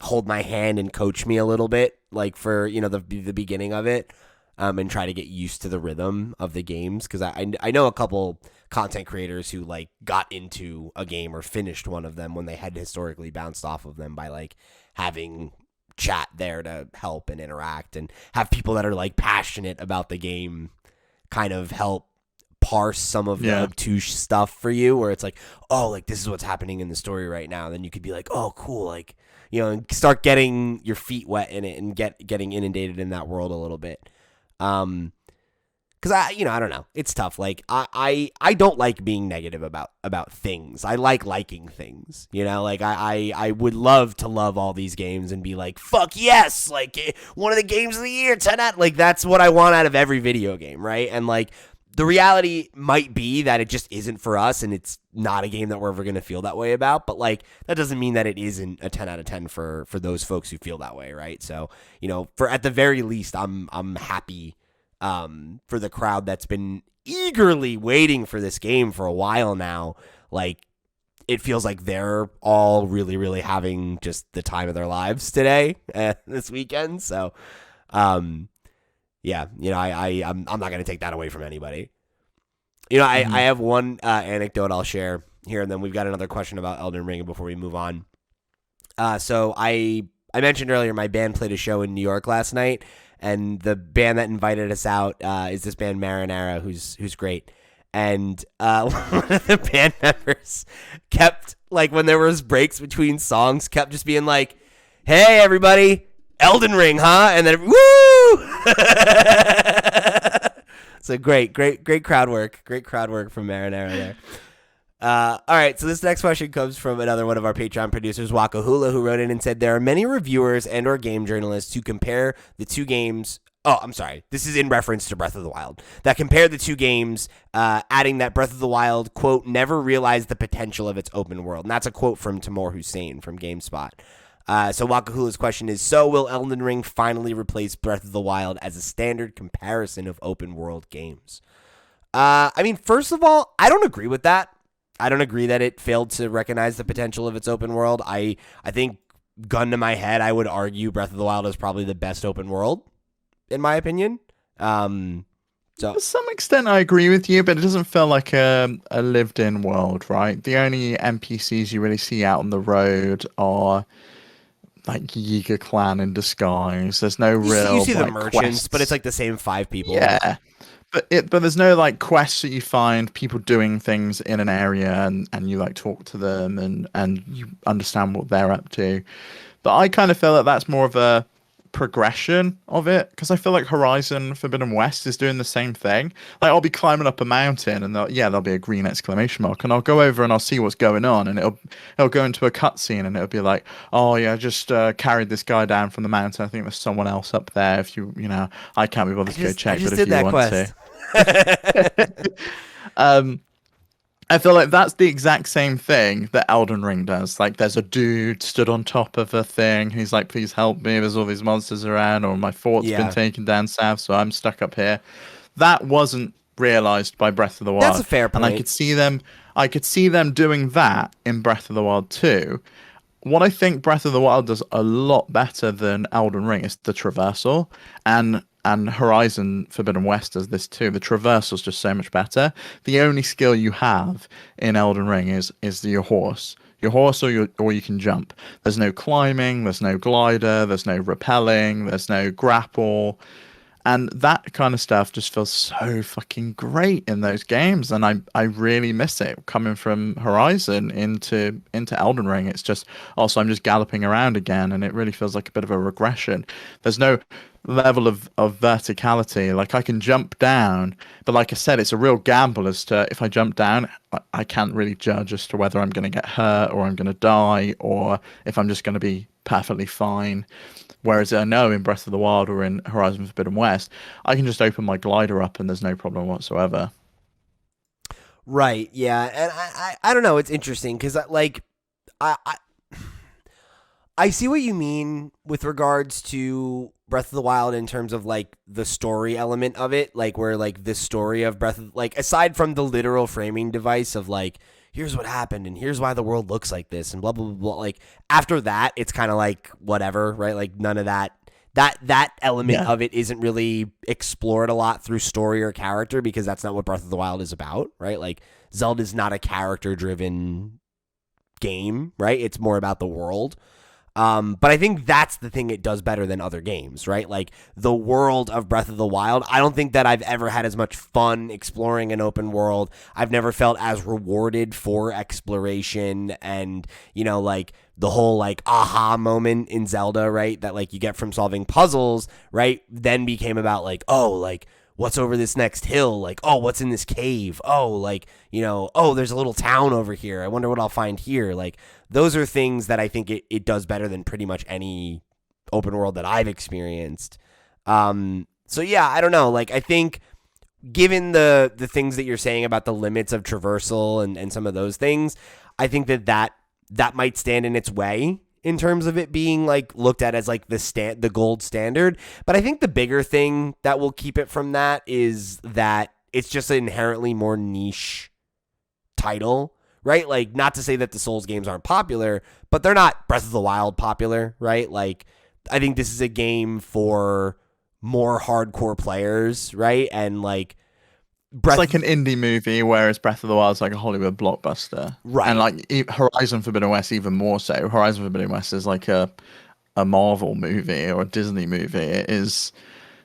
hold my hand and coach me a little bit, like for, you know, the beginning of it, and try to get used to the rhythm of the games, because I know a couple content creators who like got into a game or finished one of them when they had historically bounced off of them by like having chat there to help and interact, and have people that are like passionate about the game kind of help parse some of the obtuse stuff for you, where it's like, oh, like this is what's happening in the story right now. And then you could be like, oh, cool, like, you know, and start getting your feet wet in it and getting inundated in that world a little bit. Because I don't know, it's tough. Like I don't like being negative about things. I like liking things, you know. Like I would love to love all these games and be like, fuck yes, like one of the games of the year, 10 out. Like that's what I want out of every video game, right? And like the reality might be that it just isn't for us, and it's not a game that we're ever going to feel that way about. But like that doesn't mean that it isn't a 10 out of 10 for those folks who feel that way, right? So, you know, for at the very least, I'm happy for the crowd that's been eagerly waiting for this game for a while now. Like it feels like they're all really, really having just the time of their lives today, this weekend. So, yeah, you know, I'm not going to take that away from anybody. You know, I have one anecdote I'll share here, and then we've got another question about Elden Ring before we move on. So I mentioned earlier my band played a show in New York last night, and the band that invited us out is this band Marinara, who's great. And one of the band members kept, like, when there was breaks between songs, kept just being like, "Hey, everybody, Elden Ring, huh?" And then, woo! So great crowd work. Great crowd work from Marinara there. All right, so this next question comes from another one of our Patreon producers, Waka Hula, who wrote in and said, there are many reviewers and or game journalists who compare the two games. Oh, I'm sorry. This is in reference to Breath of the Wild. That compared the two games, adding that Breath of the Wild, quote, never realized the potential of its open world. And that's a quote from Timur Hussein from GameSpot. So Wakahula's question is, so will Elden Ring finally replace Breath of the Wild as a standard comparison of open world games? I mean, first of all, I don't agree with that. I don't agree that it failed to recognize the potential of its open world. I think, gun to my head, I would argue Breath of the Wild is probably the best open world, in my opinion. So To some extent, I agree with you, but it doesn't feel like a lived-in world, right? The only NPCs you really see out on the road are like Yiga Clan in disguise. There's no you real see the like merchants, quests. but it's like the same 5 people. Yeah, but there's no like quests that you find people doing things in an area and you like talk to them and you understand what they're up to. But I kind of feel that that's more of a progression of it because I feel like Horizon Forbidden West is doing the same thing. Like I'll be climbing up a mountain and there'll be a green exclamation mark and I'll go over and I'll see what's going on and it'll go into a cutscene and it'll be like, oh yeah, I just carried this guy down from the mountain. I think there's someone else up there. If I can't be bothered to go check, but if you want to. I feel like that's the exact same thing that Elden Ring does. Like, there's a dude stood on top of a thing. He's like, please help me. There's all these monsters around, or my fort's been taken down south, so I'm stuck up here. That wasn't realized by Breath of the Wild. That's a fair point. And I could see them doing that in Breath of the Wild too. What I think Breath of the Wild does a lot better than Elden Ring is the traversal, and Horizon Forbidden West does this too. The traversal's just so much better. The only skill you have in Elden Ring is your horse. Your horse or you can jump. There's no climbing, there's no glider, there's no rappelling, there's no grapple. And that kind of stuff just feels so fucking great in those games, and I really miss it coming from Horizon into Elden Ring. It's just also I'm just galloping around again, and it really feels like a bit of a regression. There's no level of verticality. Like I can jump down, but like I said, it's a real gamble as to if I jump down, I can't really judge as to whether I'm going to get hurt or I'm going to die or if I'm just going to be perfectly fine. Whereas I know in Breath of the Wild or in Horizon Forbidden West, I can just open my glider up and there's no problem whatsoever. Right, yeah. And I don't know, it's interesting because I see what you mean with regards to Breath of the Wild in terms of like the story element of it, like where like the story of aside from the literal framing device of like, here's what happened and here's why the world looks like this and blah, blah, blah, blah. Like after that, it's kind of like whatever, right? Like none of that element of it isn't really explored a lot through story or character because that's not what Breath of the Wild is about, right? Like Zelda's not a character driven game, right? It's more about the world. But I think that's the thing it does better than other games, right? Like the world of Breath of the Wild. I don't think that I've ever had as much fun exploring an open world. I've never felt as rewarded for exploration and, like the whole like aha moment in Zelda, right? That like you get from solving puzzles, right? Then became about like, oh, like what's over this next hill? Like, oh, what's in this cave? Oh, like, oh, there's a little town over here. I wonder what I'll find here. Like, those are things that I think it does better than pretty much any open world that I've experienced. So yeah, I don't know. Like, I think given the things that you're saying about the limits of traversal and some of those things, I think that might stand in its way in terms of it being like looked at as like the gold standard. But I think the bigger thing that will keep it from that is that it's just an inherently more niche title, right? Like not to say that the Souls games aren't popular, but they're not Breath of the Wild popular, right? Like I think this is a game for more hardcore players, right? And like it's like an indie movie, whereas Breath of the Wild is like a Hollywood blockbuster, right? And like Horizon Forbidden West, even more so. Horizon Forbidden West is like a Marvel movie or a Disney movie. It is,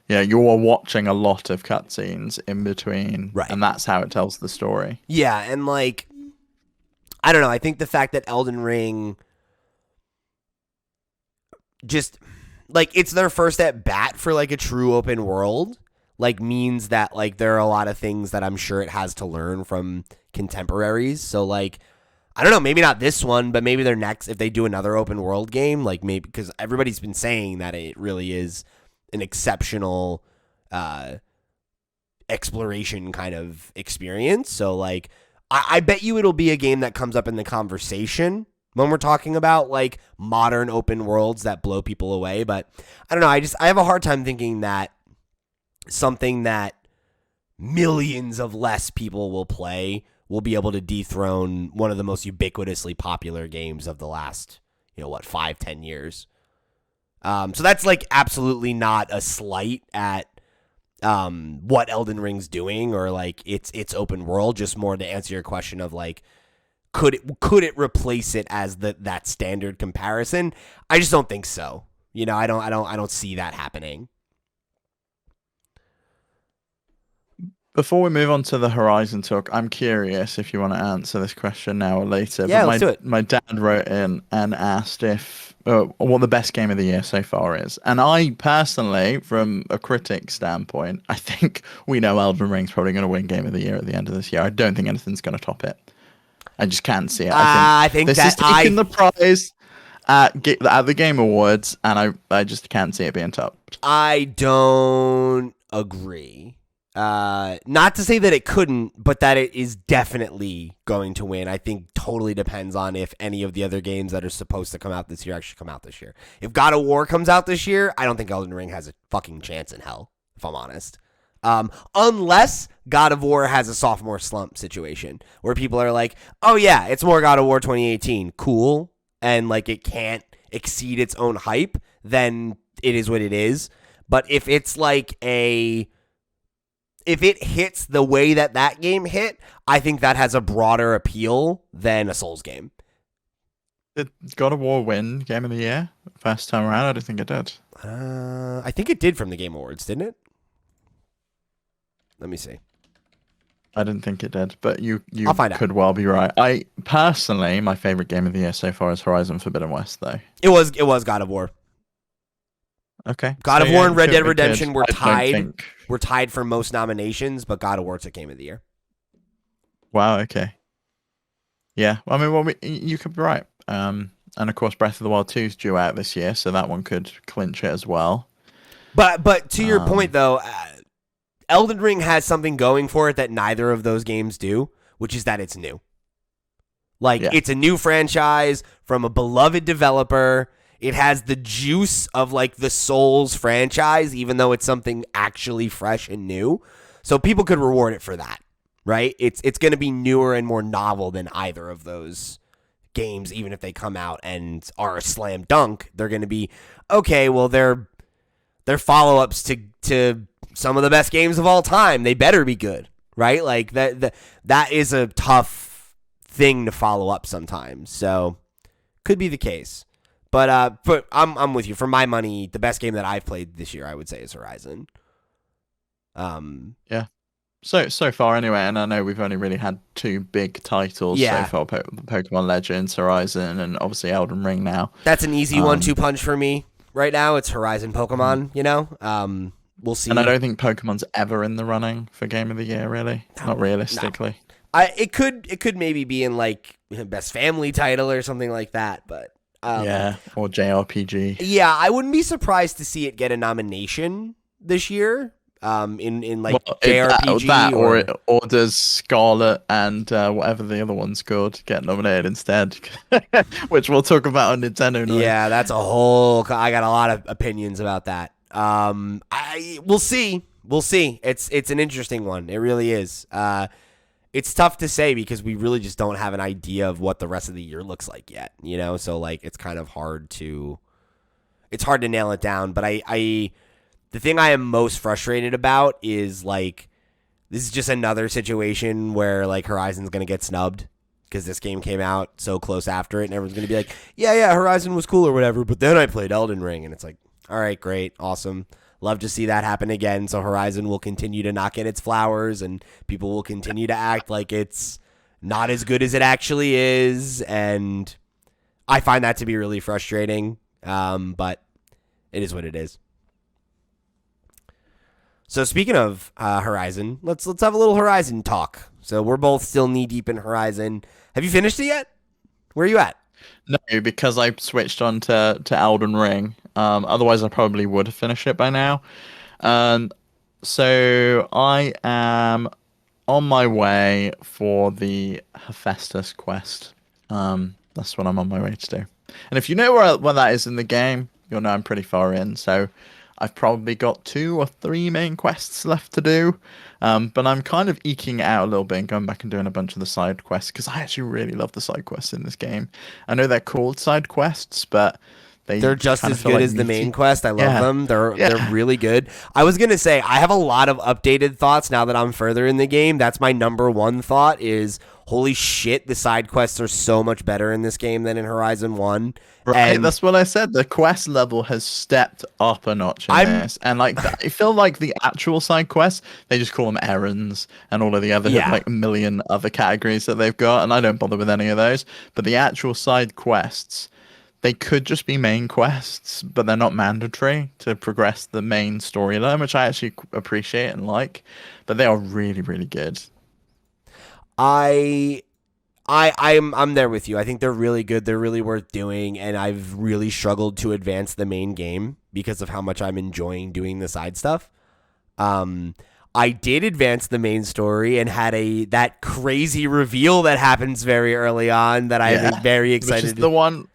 you're watching a lot of cutscenes in between, right? And that's how it tells the story. Yeah, and like, I don't know. I think the fact that Elden Ring just like it's their first at bat for like a true open world. Like means that like there are a lot of things that I'm sure it has to learn from contemporaries. So like I don't know, maybe not this one, but maybe their next if they do another open world game, like maybe because everybody's been saying that it really is an exceptional uh, exploration kind of experience. So like, I bet you it'll be a game that comes up in the conversation when we're talking about like modern open worlds that blow people away. But I don't know. I have a hard time thinking that something that millions of less people will play will be able to dethrone one of the most ubiquitously popular games of the last, 5-10 years. So that's like absolutely not a slight at what Elden Ring's doing or like its open world. Just more to answer your question of like, could it replace it as that standard comparison? I just don't think so. I don't see that happening. Before we move on to the Horizon talk, I'm curious if you want to answer this question now or later. Yeah, but let's do it. My dad wrote in and asked if what the best game of the year so far is. And I personally, from a critic standpoint, I think we know Elden Ring's probably going to win Game of the Year at the end of this year. I don't think anything's going to top it. I just can't see it. I think this is taking the prize at the Game Awards, and I just can't see it being topped. I don't agree. Not to say that it couldn't, but that it is definitely going to win. I think totally depends on if any of the other games that are supposed to come out this year actually come out this year. If God of War comes out this year, I don't think Elden Ring has a fucking chance in hell, if I'm honest. Unless God of War has a sophomore slump situation where people are like, oh yeah, it's more God of War 2018. Cool. And like it can't exceed its own hype, then it is what it is. But if it's like if it hits the way that game hit, I think that has a broader appeal than a Souls game. Did God of War win Game of the Year first time around? I don't think it did. I think it did from the Game Awards, didn't it? Let me see. I didn't think it did, but you I'll find could out. well be right. I personally, my favorite game of the year so far is Horizon Forbidden West, though. It was God of War. Okay. God of War and Red Dead Redemption were I tied. think... We're tied for most nominations, but God of War took Game of the Year. Wow. Okay. Yeah. I mean, well, you could be right. And of course, Breath of the Wild 2 is due out this year, so that one could clinch it as well. But to your point, though, Elden Ring has something going for it that neither of those games do, which is that it's new. Like, It's a new franchise from a beloved developer. It has the juice of, like, the Souls franchise, even though it's something actually fresh and new. So people could reward it for that, right? It's going to be newer and more novel than either of those games, even if they come out and are a slam dunk. They're going to be, okay, well, they're follow-ups to some of the best games of all time. They better be good, right? Like, that is a tough thing to follow up sometimes. So, could be the case. But I'm with you. For my money, the best game that I've played this year, I would say, is Horizon. Yeah. So far, anyway, and I know we've only really had two big titles so far: Pokemon Legends, Horizon, and obviously Elden Ring. Now that's an easy 1-2 punch for me right now. It's Horizon, Pokemon. We'll see. And I don't think Pokemon's ever in the running for Game of the Year, really. Not realistically. No. It could maybe be in like best family title or something like that, but. Yeah, or JRPG. Yeah, I wouldn't be surprised to see it get a nomination this year. In like JRPG that or does Scarlet and whatever the other one's called get nominated instead, which we'll talk about on Nintendo Night. Yeah, that's a whole. I got a lot of opinions about that. We'll see. It's an interesting one. It really is. It's tough to say because we really just don't have an idea of what the rest of the year looks like yet, So like it's kind of hard to nail it down. But the thing I am most frustrated about is like this is just another situation where like Horizon's gonna get snubbed because this game came out so close after it, and everyone's gonna be like, yeah, Horizon was cool or whatever, but then I played Elden Ring, and it's like, all right, great, awesome. Love to see that happen again. So Horizon will continue to knock in its flowers and people will continue to act like it's not as good as it actually is. And I find that to be really frustrating. But it is what it is. So speaking of Horizon, let's have a little Horizon talk. So we're both still knee deep in Horizon. Have you finished it yet? Where are you at? No, because I switched on to Elden Ring. Otherwise, I probably would have finished it by now. So I am on my way for the Hephaestus quest. That's what I'm on my way to do. And if you know where that is in the game, you'll know I'm pretty far in. So I've probably got 2 or 3 main quests left to do. But I'm kind of eking it out a little bit and going back and doing a bunch of the side quests because I actually really love the side quests in this game. I know they're called side quests, but They're they just kind of as feel good like as the main meaty. quest. I love Yeah, them. They're yeah. really good. I was gonna say I have a lot of updated thoughts now that I'm further in the game. That's my number one thought is holy shit, the side quests are so much better in this game than in Horizon 1. Right, And that's what I said. The quest level has stepped up a notch in I'm this, and like I feel like the actual side quests, they just call them errands and all of the other yeah. like a million other categories that they've got, and I don't bother with any of those. But the actual side quests, they could just be main quests, but they're not mandatory to progress the main storyline, which I actually appreciate and like. But they are really, really good. I I'm there with you. I think they're really good. They're really worth doing, and I've really struggled to advance the main game because of how much I'm enjoying doing the side stuff. Um, I did advance the main story and had that crazy reveal that happens very early on that I'm Yeah, very which is excited. the one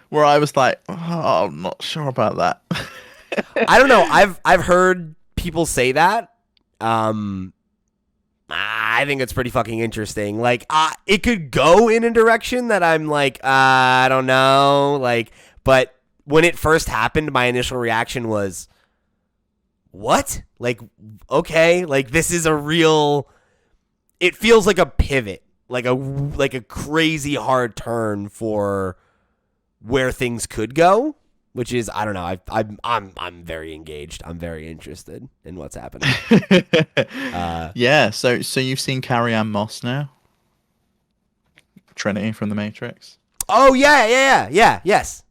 where I was like, oh, I'm not sure about that. I don't know. I've heard people say that. Um, I think it's pretty fucking interesting. Like, it could go in a direction that I'm like, I don't know. Like, but when it first happened, my initial reaction was, what? Like, okay, like this is a real. It feels like a pivot, like a crazy hard turn for where things could go. Which is, I don't know. I'm very engaged. I'm very interested in what's happening. Uh, Yeah, so you've seen Carrie Ann Moss now? Trinity from The Matrix. oh yeah. Yes.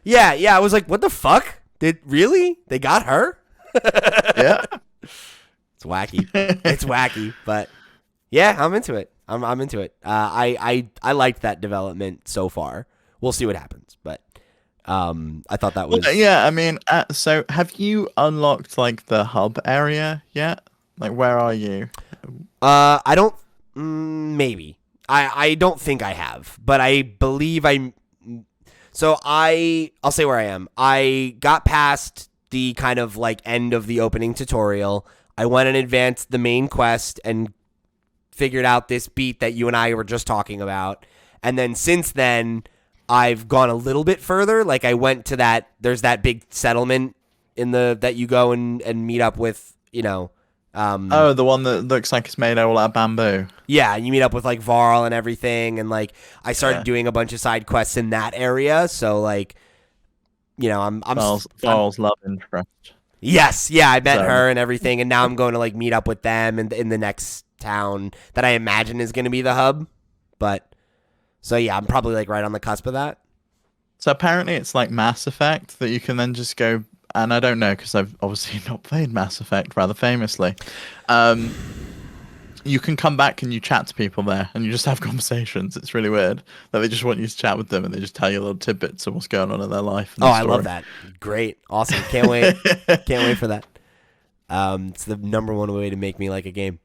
Yeah. I was like, what the fuck? Did really? They got her? Yeah. It's wacky. It's wacky, but yeah, I'm into it. I'm into it. I liked that development so far. We'll see what happens, but I thought that Well, was yeah, I mean, so have you unlocked like the hub area yet? Like, where are you? I don't maybe. I don't think I have, but I believe I so I'll say where I am. I got past the kind of like end of the opening tutorial. I went and advanced the main quest and figured out this beat that you and I were just talking about. And then since then, I've gone a little bit further. Like I went to there's that big settlement in that you go and meet up with, Oh, the one that looks like it's made all out of bamboo. yeah, you meet up with like Varl and everything. And like I started Yeah. doing a bunch of side quests in that area. So like, Val's love interest. yes, yeah, I met So, her and everything. And now I'm going to like meet up with them in the next town that I imagine is going to be the hub. But so yeah, I'm probably like right on the cusp of that. so apparently it's like Mass Effect that you can then just go, and I don't know because I've obviously not played Mass Effect rather famously. Um, you can come back and you chat to people there and you just have conversations. It's really weird that they just want you to chat with them and they just tell you little tidbits of what's going on in their life and Oh, their I love story. that. Great. Awesome. Can't wait. Can't wait for that. It's the number one way to make me like a game.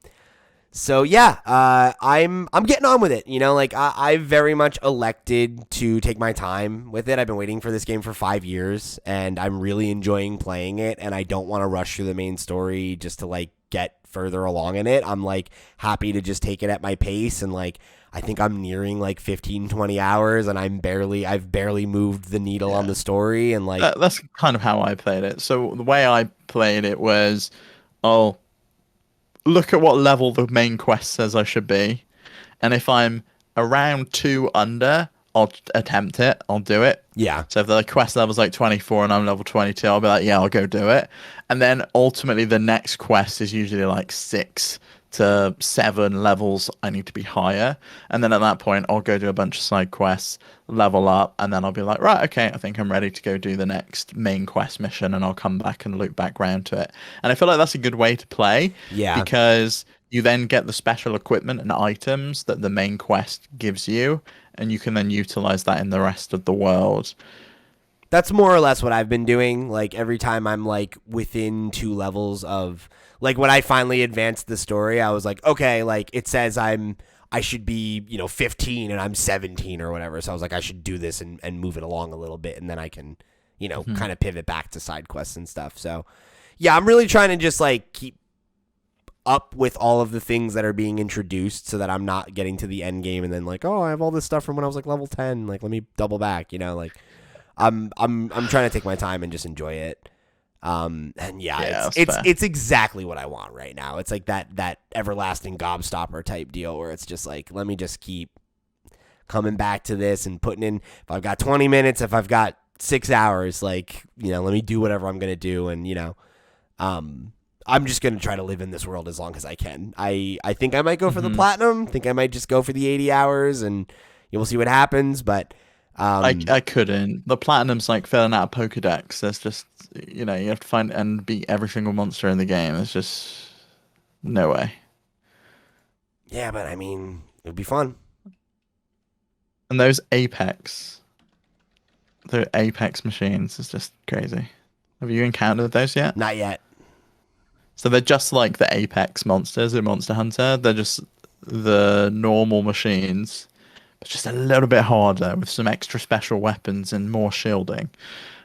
So yeah, I'm getting on with it. Like I very much elected to take my time with it. I've been waiting for this game for 5 years, and I'm really enjoying playing it. And I don't want to rush through the main story just to like get further along in it. I'm like happy to just take it at my pace, and like I think I'm nearing like 15, 20 hours, and I've barely moved the needle on Yeah. the story, and like That's kind of how I played it. So the way I played it was, I'll look at what level the main quest says I should be, and if I'm around 2 under, I'll attempt it. I'll do it. yeah, So if the quest level's like 24 and I'm level 22, I'll be like, yeah, I'll go do it. And then ultimately the next quest is usually like 6 to 7 levels I need to be higher. And then at that point, I'll go do a bunch of side quests, level up, and then I'll be like, right, okay, I think I'm ready to go do the next main quest mission, and I'll come back and loop back round to it. And I feel like that's a good way to play yeah. because you then get the special equipment and items that the main quest gives you, and you can then utilize that in the rest of the world. That's more or less what I've been doing. Like every time I'm like within 2 levels of like when I finally advanced the story, I was like, okay, like it says I should be, 15 and I'm 17 or whatever. So I was like, I should do this and move it along a little bit, and then I can, kind of pivot back to side quests and stuff. So yeah, I'm really trying to just like keep up with all of the things that are being introduced so that I'm not getting to the end game and then like, oh, I have all this stuff from when I was like level 10. Like, let me double back, like I'm trying to take my time and just enjoy it. And it's exactly what I want right now. It's like that everlasting gobstopper type deal where it's just like, let me just keep coming back to this and putting in, if I've got 20 minutes, if I've got 6 hours, like, let me do whatever I'm going to do. And, I'm just going to try to live in this world as long as I can. I think I might go for the platinum. Think I might just go for the 80 hours and we'll see what happens. But I couldn't. The platinum's like filling out a Pokedex. There's just, you have to find and beat every single monster in the game. There's just no way. Yeah, but I mean, it would be fun. And those Apex machines is just crazy. Have you encountered those yet? Not yet. So they're just like the Apex monsters in Monster Hunter. They're just the normal machines, but just a little bit harder with some extra special weapons and more shielding.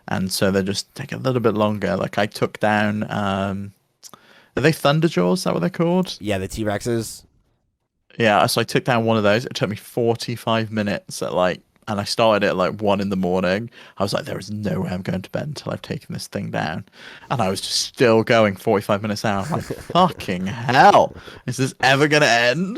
And so they just take a little bit longer. Like I took down, are they Thunderjaws? Is that what they're called? Yeah, the T-Rexes. Yeah, so I took down one of those. It took me 45 minutes and I started at like 1 in the morning. I was like, there is no way I'm going to bed until I've taken this thing down. And I was just still going 45 minutes out. I'm like, fucking hell. Is this ever going to end?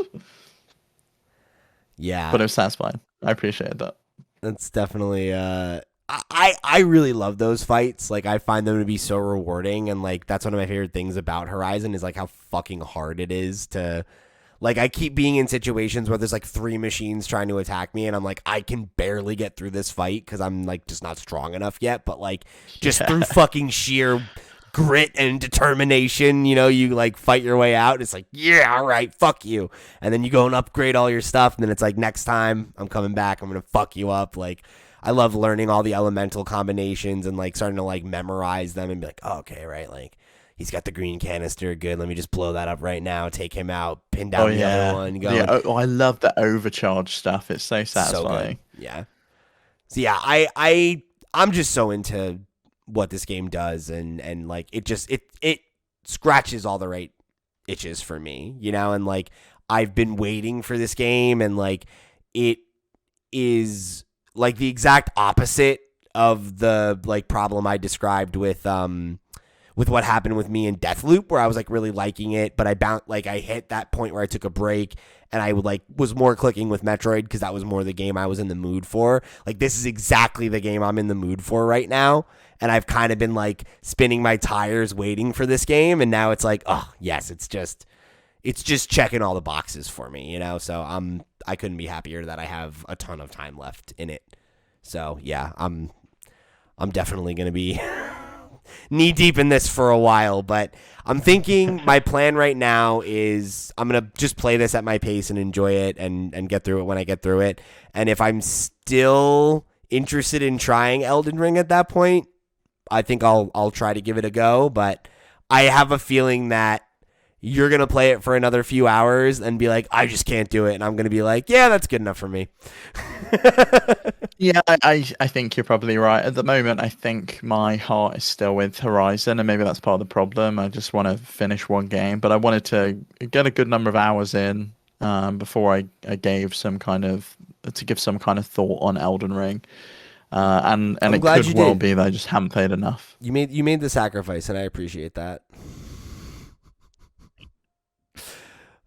Yeah. But it was satisfying. I appreciate that. That's definitely, I really love those fights. Like, I find them to be so rewarding. And, like, that's one of my favorite things about Horizon is, like, how fucking hard it is to... Like, I keep being in situations where there's, like, 3 machines trying to attack me, and I'm like, I can barely get through this fight because I'm, like, just not strong enough yet. But, like, just through fucking sheer grit and determination, you, like, fight your way out. It's like, yeah, all right, fuck you. And then you go and upgrade all your stuff, and then it's like, next time I'm coming back, I'm going to fuck you up. Like, I love learning all the elemental combinations and, like, starting to, like, memorize them and be like, oh, okay, right, like, he's got the green canister. Good. Let me just blow that up right now. Take him out. Pin down the other one. Go. Yeah. Oh, I love the overcharge stuff. It's so satisfying. So yeah. So yeah, I'm just so into what this game does, and like it scratches all the right itches for me, and like I've been waiting for this game, and like it is like the exact opposite of the like problem I described with what happened with me in Deathloop, where I was like really liking it, but I hit that point where I took a break and I was more clicking with Metroid because that was more the game I was in the mood for. Like, this is exactly the game I'm in the mood for right now, and I've kind of been like spinning my tires waiting for this game, and now it's like, oh yes, it's just checking all the boxes for me, So I couldn't be happier that I have a ton of time left in it. So yeah, I'm definitely gonna be knee deep in this for a while, but I'm thinking my plan right now is I'm going to just play this at my pace and enjoy it and get through it when I get through it. And if I'm still interested in trying Elden Ring at that point, I think I'll try to give it a go, but I have a feeling that you're going to play it for another few hours and be like, I just can't do it. And I'm going to be like, yeah, that's good enough for me. Yeah, I think you're probably right. At the moment, I think my heart is still with Horizon, and maybe that's part of the problem. I just want to finish one game, but I wanted to get a good number of hours in before I gave some kind of thought on Elden Ring. And it could well be that I just haven't played enough. You made the sacrifice, and I appreciate that.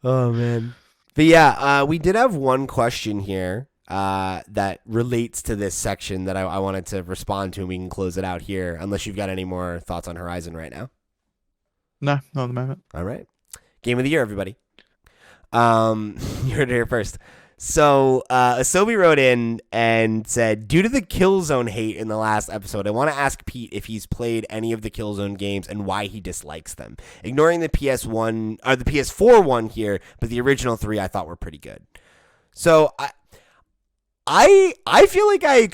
Oh man. But yeah, we did have one question here that relates to this section that I wanted to respond to, and we can close it out here, unless you've got any more thoughts on Horizon right now. No, not at the moment. All right. Game of the year, everybody. You heard it here first. So Asobi wrote in and said, due to the Killzone hate in the last episode, I want to ask Pete if he's played any of the Killzone games and why he dislikes them. Ignoring the PS1 or the PS4 one here, but the original 3 I thought were pretty good. So I feel like I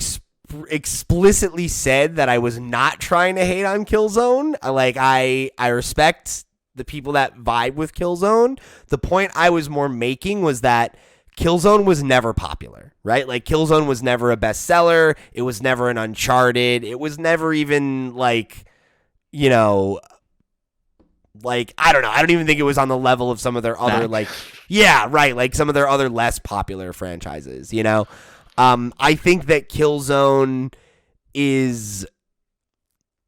explicitly said that I was not trying to hate on Killzone. I respect the people that vibe with Killzone. The point I was more making was that Killzone was never popular, right? Like, Killzone was never a bestseller. It was never an Uncharted. It was never even like, I don't know. I don't even think it was on the level of some of their other like some of their other less popular franchises, I think that Killzone is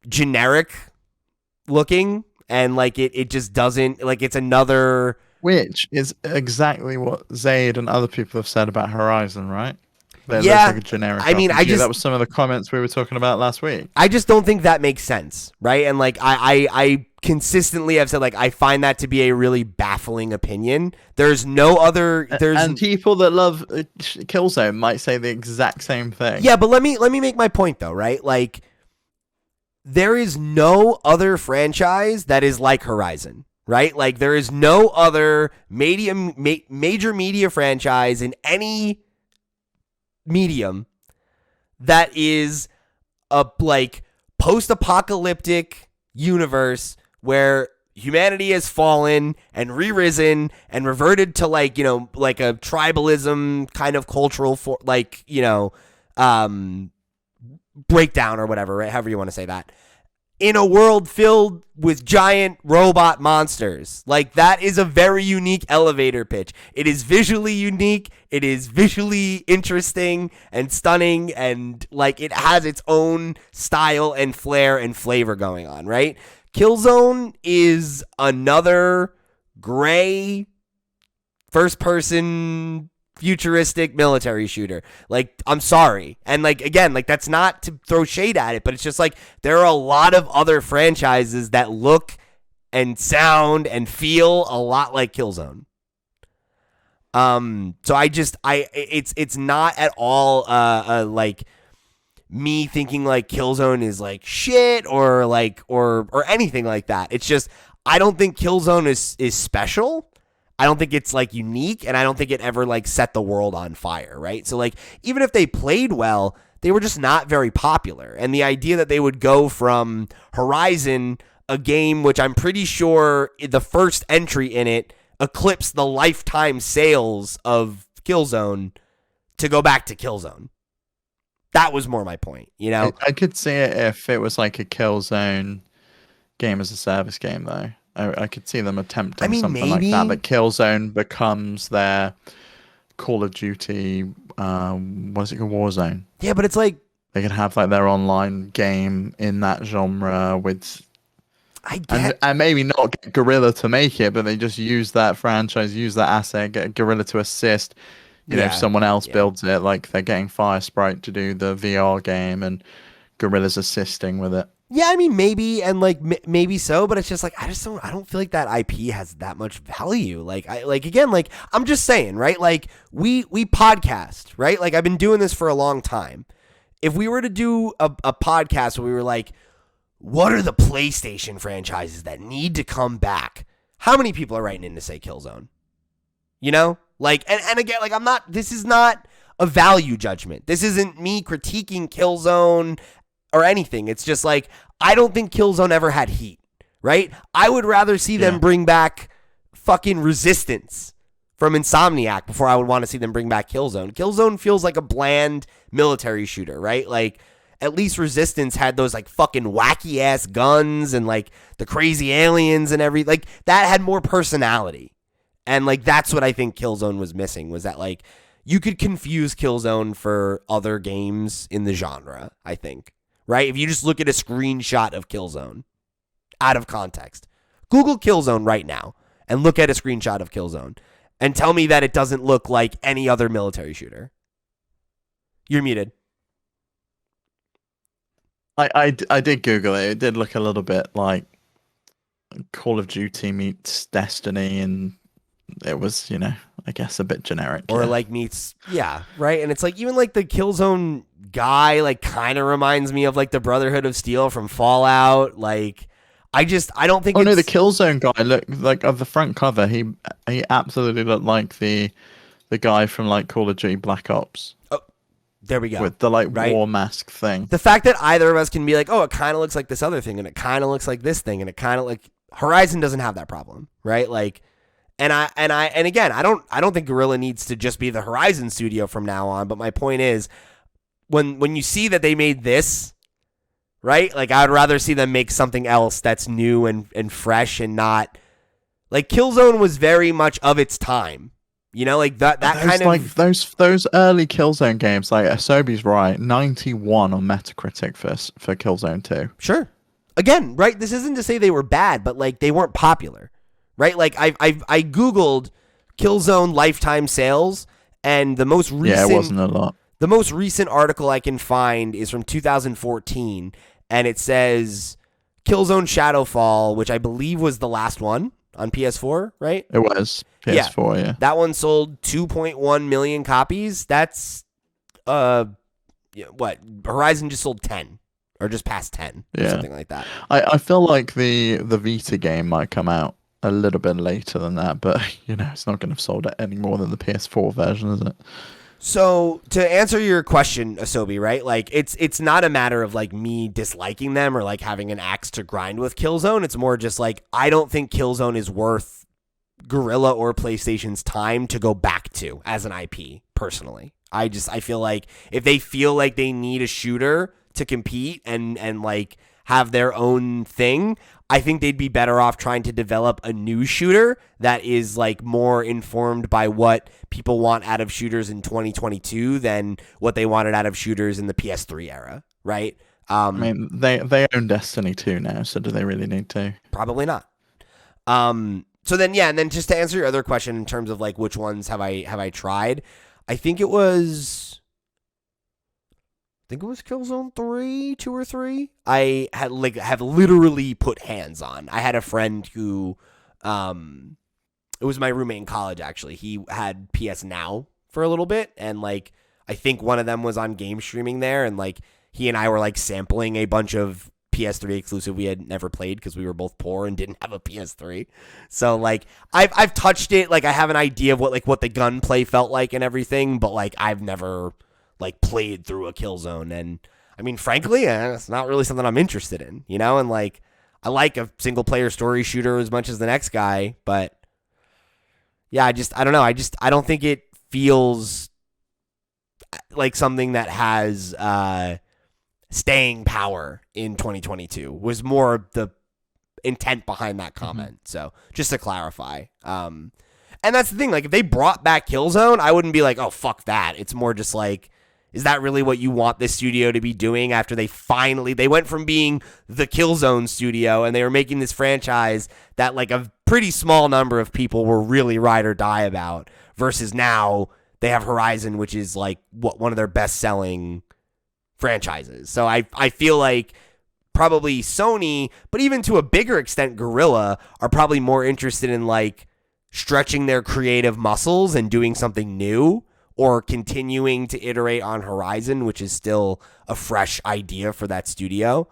generic looking, and like it just doesn't, like, it's another. Which is exactly what Zaid and other people have said about Horizon, right? It looks Yeah, like a generic I mean, RPG. That was some of the comments we were talking about last week. I just don't think that makes sense, right? And like I consistently have said, like, I find that to be a really baffling opinion. There's no other. And people that love Killzone might say the exact same thing. Yeah, but let me make my point though, right? Like, there is no other franchise that is like Horizon, right? Like, there is no other major media franchise in any medium that is a like post-apocalyptic universe where humanity has fallen and re-risen and reverted to like a tribalism kind of cultural breakdown or whatever, right? However you want to say that, in a world filled with giant robot monsters. Like, that is a very unique elevator pitch. It is visually unique. It is visually interesting and stunning, and like, it has its own style and flair and flavor going on, right? Killzone is another gray first-person futuristic military shooter. Like, I'm sorry. And like, again, like, that's not to throw shade at it, but it's just like, there are a lot of other franchises that look and sound and feel a lot like Killzone. So it's not at all like me thinking like Killzone is like shit or like or anything like that. It's just, I don't think Killzone is special. I don't think it's like unique, and I don't think it ever like set the world on fire, right? So like, even if they played well, they were just not very popular. And the idea that they would go from Horizon, a game which I'm pretty sure the first entry in it eclipsed the lifetime sales of Killzone, to go back to Killzone. That was more my point, I could see it if it was like a Killzone game as a service game, though. I could see them attempting something like that, but Killzone becomes their Call of Duty, what is it called, Warzone. Yeah, but it's like, they could have like their online game in that genre with, and maybe not get Guerrilla to make it, but they just use that franchise, use that asset, get Guerrilla to assist. If someone else builds it, like they're getting Firesprite to do the VR game, and Guerrilla's assisting with it. Yeah, I mean, maybe, and like maybe so, but it's just like, I don't feel like that IP has that much value. Like, I'm just saying, right? Like, we podcast, right? Like, I've been doing this for a long time. If we were to do a podcast where we were like, what are the PlayStation franchises that need to come back? How many people are writing in to say Killzone? Like, and again, like, this is not a value judgment. This isn't me critiquing Killzone or anything. It's just like, I don't think Killzone ever had heat, right? I would rather see them bring back fucking Resistance from Insomniac before I would want to see them bring back Killzone. Killzone feels like a bland military shooter, right? Like, at least Resistance had those like fucking wacky ass guns and like the crazy aliens and everything. Like, that had more personality. And like, that's what I think Killzone was missing, was that like, you could confuse Killzone for other games in the genre, I think. Right? If you just look at a screenshot of Killzone out of context, Google Killzone right now and look at a screenshot of Killzone and tell me that it doesn't look like any other military shooter. You're muted. I did Google it. It did look a little bit like Call of Duty meets Destiny, and it was, I guess a bit generic. Or like meets, right? And it's like, even like the Killzone guy like kind of reminds me of like the Brotherhood of Steel from Fallout. Like, I don't think no, the Killzone guy looked like, of the front cover, he absolutely looked like the guy from like Call of Duty Black Ops. Oh, There we go. With the like right? war mask thing. The fact that either of us can be like, oh, it kind of looks like this other thing, and it kind of looks like this thing, and it kind of like Horizon doesn't have that problem, right? Like, and again, I don't think Guerrilla needs to just be the Horizon studio from now on. But my point is, when you see that they made this, right? Like, I'd rather see them make something else that's new and fresh, and not like Killzone was very much of its time. You know, like that kind of like those early Killzone games. Like Asobi's right, 91 on Metacritic for Killzone 2. Sure. Again, right? This isn't to say they were bad, but like they weren't popular, right? Like I googled Killzone lifetime sales, and the most recent it wasn't a lot. The most recent article I can find is from 2014, and it says Killzone Shadowfall, which I believe was the last one on PS4, right? It was PS4, yeah. That one sold 2.1 million copies. That's what? Horizon just sold 10 or just past 10 or something like that. I feel like the Vita game might come out a little bit later than that, but it's not going to have sold it any more than the PS4 version, is it? So to answer your question, Asobi, right? Like it's not a matter of like me disliking them or like having an axe to grind with Killzone. It's more just like I don't think Killzone is worth Guerrilla or PlayStation's time to go back to as an IP. Personally, I feel like if they feel like they need a shooter to compete and like have their own thing, I think they'd be better off trying to develop a new shooter that is like more informed by what people want out of shooters in 2022 than what they wanted out of shooters in the PS3 era, right? I mean, they own Destiny 2 now, so do they really need to? Probably not. So then, yeah, and then just to answer your other question in terms of like which ones have I tried, I think it was Killzone 3, 2 or 3. I had have literally put hands on. I had a friend who, it was my roommate in college actually. He had PS Now for a little bit, and like I think one of them was on game streaming there, and like he and I were like sampling a bunch of PS3 exclusive we had never played because we were both poor and didn't have a PS3. So like I've touched it, like I have an idea of what the gunplay felt like and everything, but like I've never like played through a Killzone, and I mean frankly, it's not really something I'm interested in, and like I like a single player story shooter as much as the next guy, but yeah, I don't know. I don't think it feels like something that has staying power in 2022 was more the intent behind that comment. So just to clarify, and that's the thing, like if they brought back Killzone, I wouldn't be like, oh fuck that. It's more just like, is that really what you want this studio to be doing after they went from being the Killzone studio and they were making this franchise that like a pretty small number of people were really ride or die about, versus now they have Horizon, which is like one of their best selling franchises. So I feel like probably Sony, but even to a bigger extent Guerrilla, are probably more interested in like stretching their creative muscles and doing something new, or continuing to iterate on Horizon, which is still a fresh idea for that studio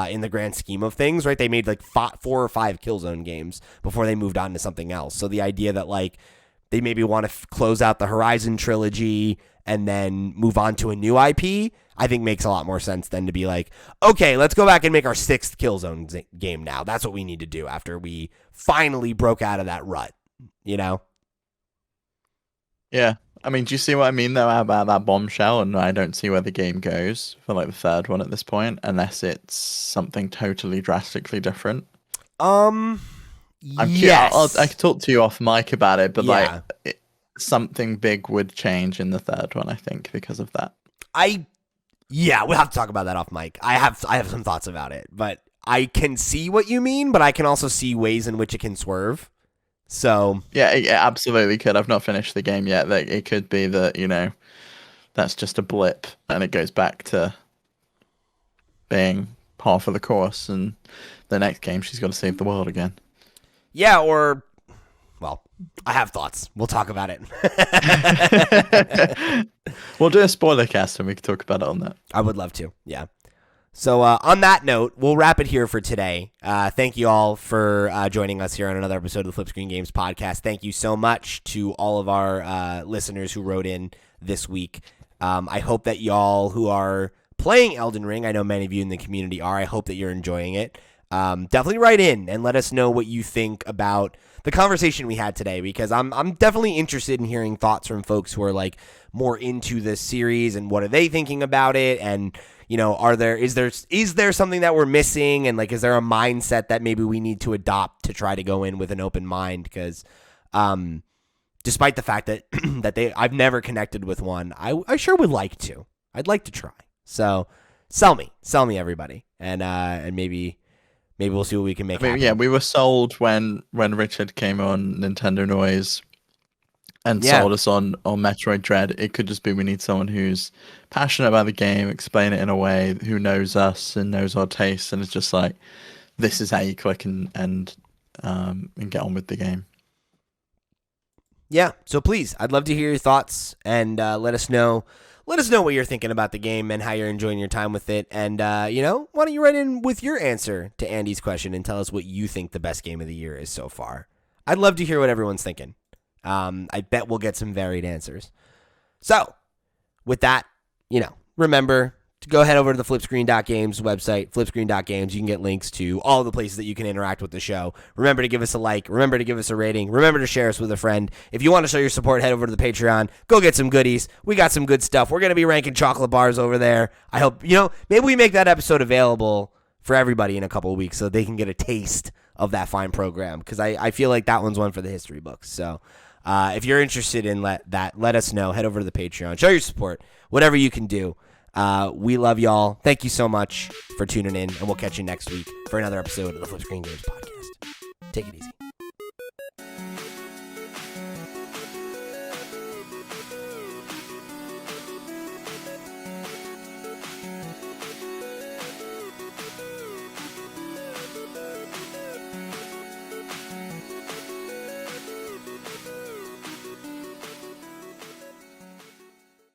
in the grand scheme of things, right? They made like 4 or 5 Killzone games before they moved on to something else. So the idea that like they maybe want to close out the Horizon trilogy and then move on to a new IP, I think makes a lot more sense than to be like, okay, let's go back and make our 6th Killzone game now. That's what we need to do after we finally broke out of that rut, Yeah. I mean, do you see what I mean, though, about that bombshell? And I don't see where the game goes for, like, the third one at this point, unless it's something totally drastically different. Yes. I could talk to you off mic about it, but, something big would change in the third one, I think, because of that. We'll have to talk about that off mic. I have some thoughts about it, but I can see what you mean, but I can also see ways in which it can swerve. So yeah, it absolutely could. I've not finished the game yet. Like, it could be that that's just a blip, and it goes back to being par for the course, and the next game she's got to save the world again. Yeah, or well, I have thoughts. We'll talk about it. We'll do a spoiler cast, and we can talk about it on that. I would love to. Yeah. So on that note, we'll wrap it here for today. Thank you all for joining us here on another episode of the FlipScreen Games podcast. Thank you so much to all of our listeners who wrote in this week. I hope that y'all who are playing Elden Ring, I know many of you in the community are, I hope that you're enjoying it. Definitely write in and let us know what you think about the conversation we had today, because I'm definitely interested in hearing thoughts from folks who are like more into this series and what are they thinking about it, and you know, is there something that we're missing, and like is there a mindset that maybe we need to adopt to try to go in with an open mind, because despite the fact that I've never connected with one, I sure would like to. I'd like to try. So sell me everybody, and maybe we'll see what we can make happen. Yeah, we were sold when Richard came on Nintendo Noise and sold us on Metroid Dread. It could just be we need someone who's passionate about the game, explain it in a way, who knows us and knows our tastes, and it's just like, this is how you click and get on with the game. Yeah, so please, I'd love to hear your thoughts, and let us know what you're thinking about the game and how you're enjoying your time with it. And, why don't you write in with your answer to Andy's question and tell us what you think the best game of the year is so far. I'd love to hear what everyone's thinking. I bet we'll get some varied answers. So, with that, remember to go head over to the FlipScreen.games website, FlipScreen.games. You can get links to all the places that you can interact with the show. Remember to give us a like. Remember to give us a rating. Remember to share us with a friend. If you want to show your support, head over to the Patreon. Go get some goodies. We got some good stuff. We're going to be ranking chocolate bars over there. I hope, maybe we make that episode available for everybody in a couple of weeks so they can get a taste of that fine program, because I feel like that one's one for the history books. So if you're interested in that, let us know. Head over to the Patreon. Show your support. Whatever you can do. We love y'all. Thank you so much for tuning in, and we'll catch you next week for another episode of the Flip Screen Games podcast. Take it easy.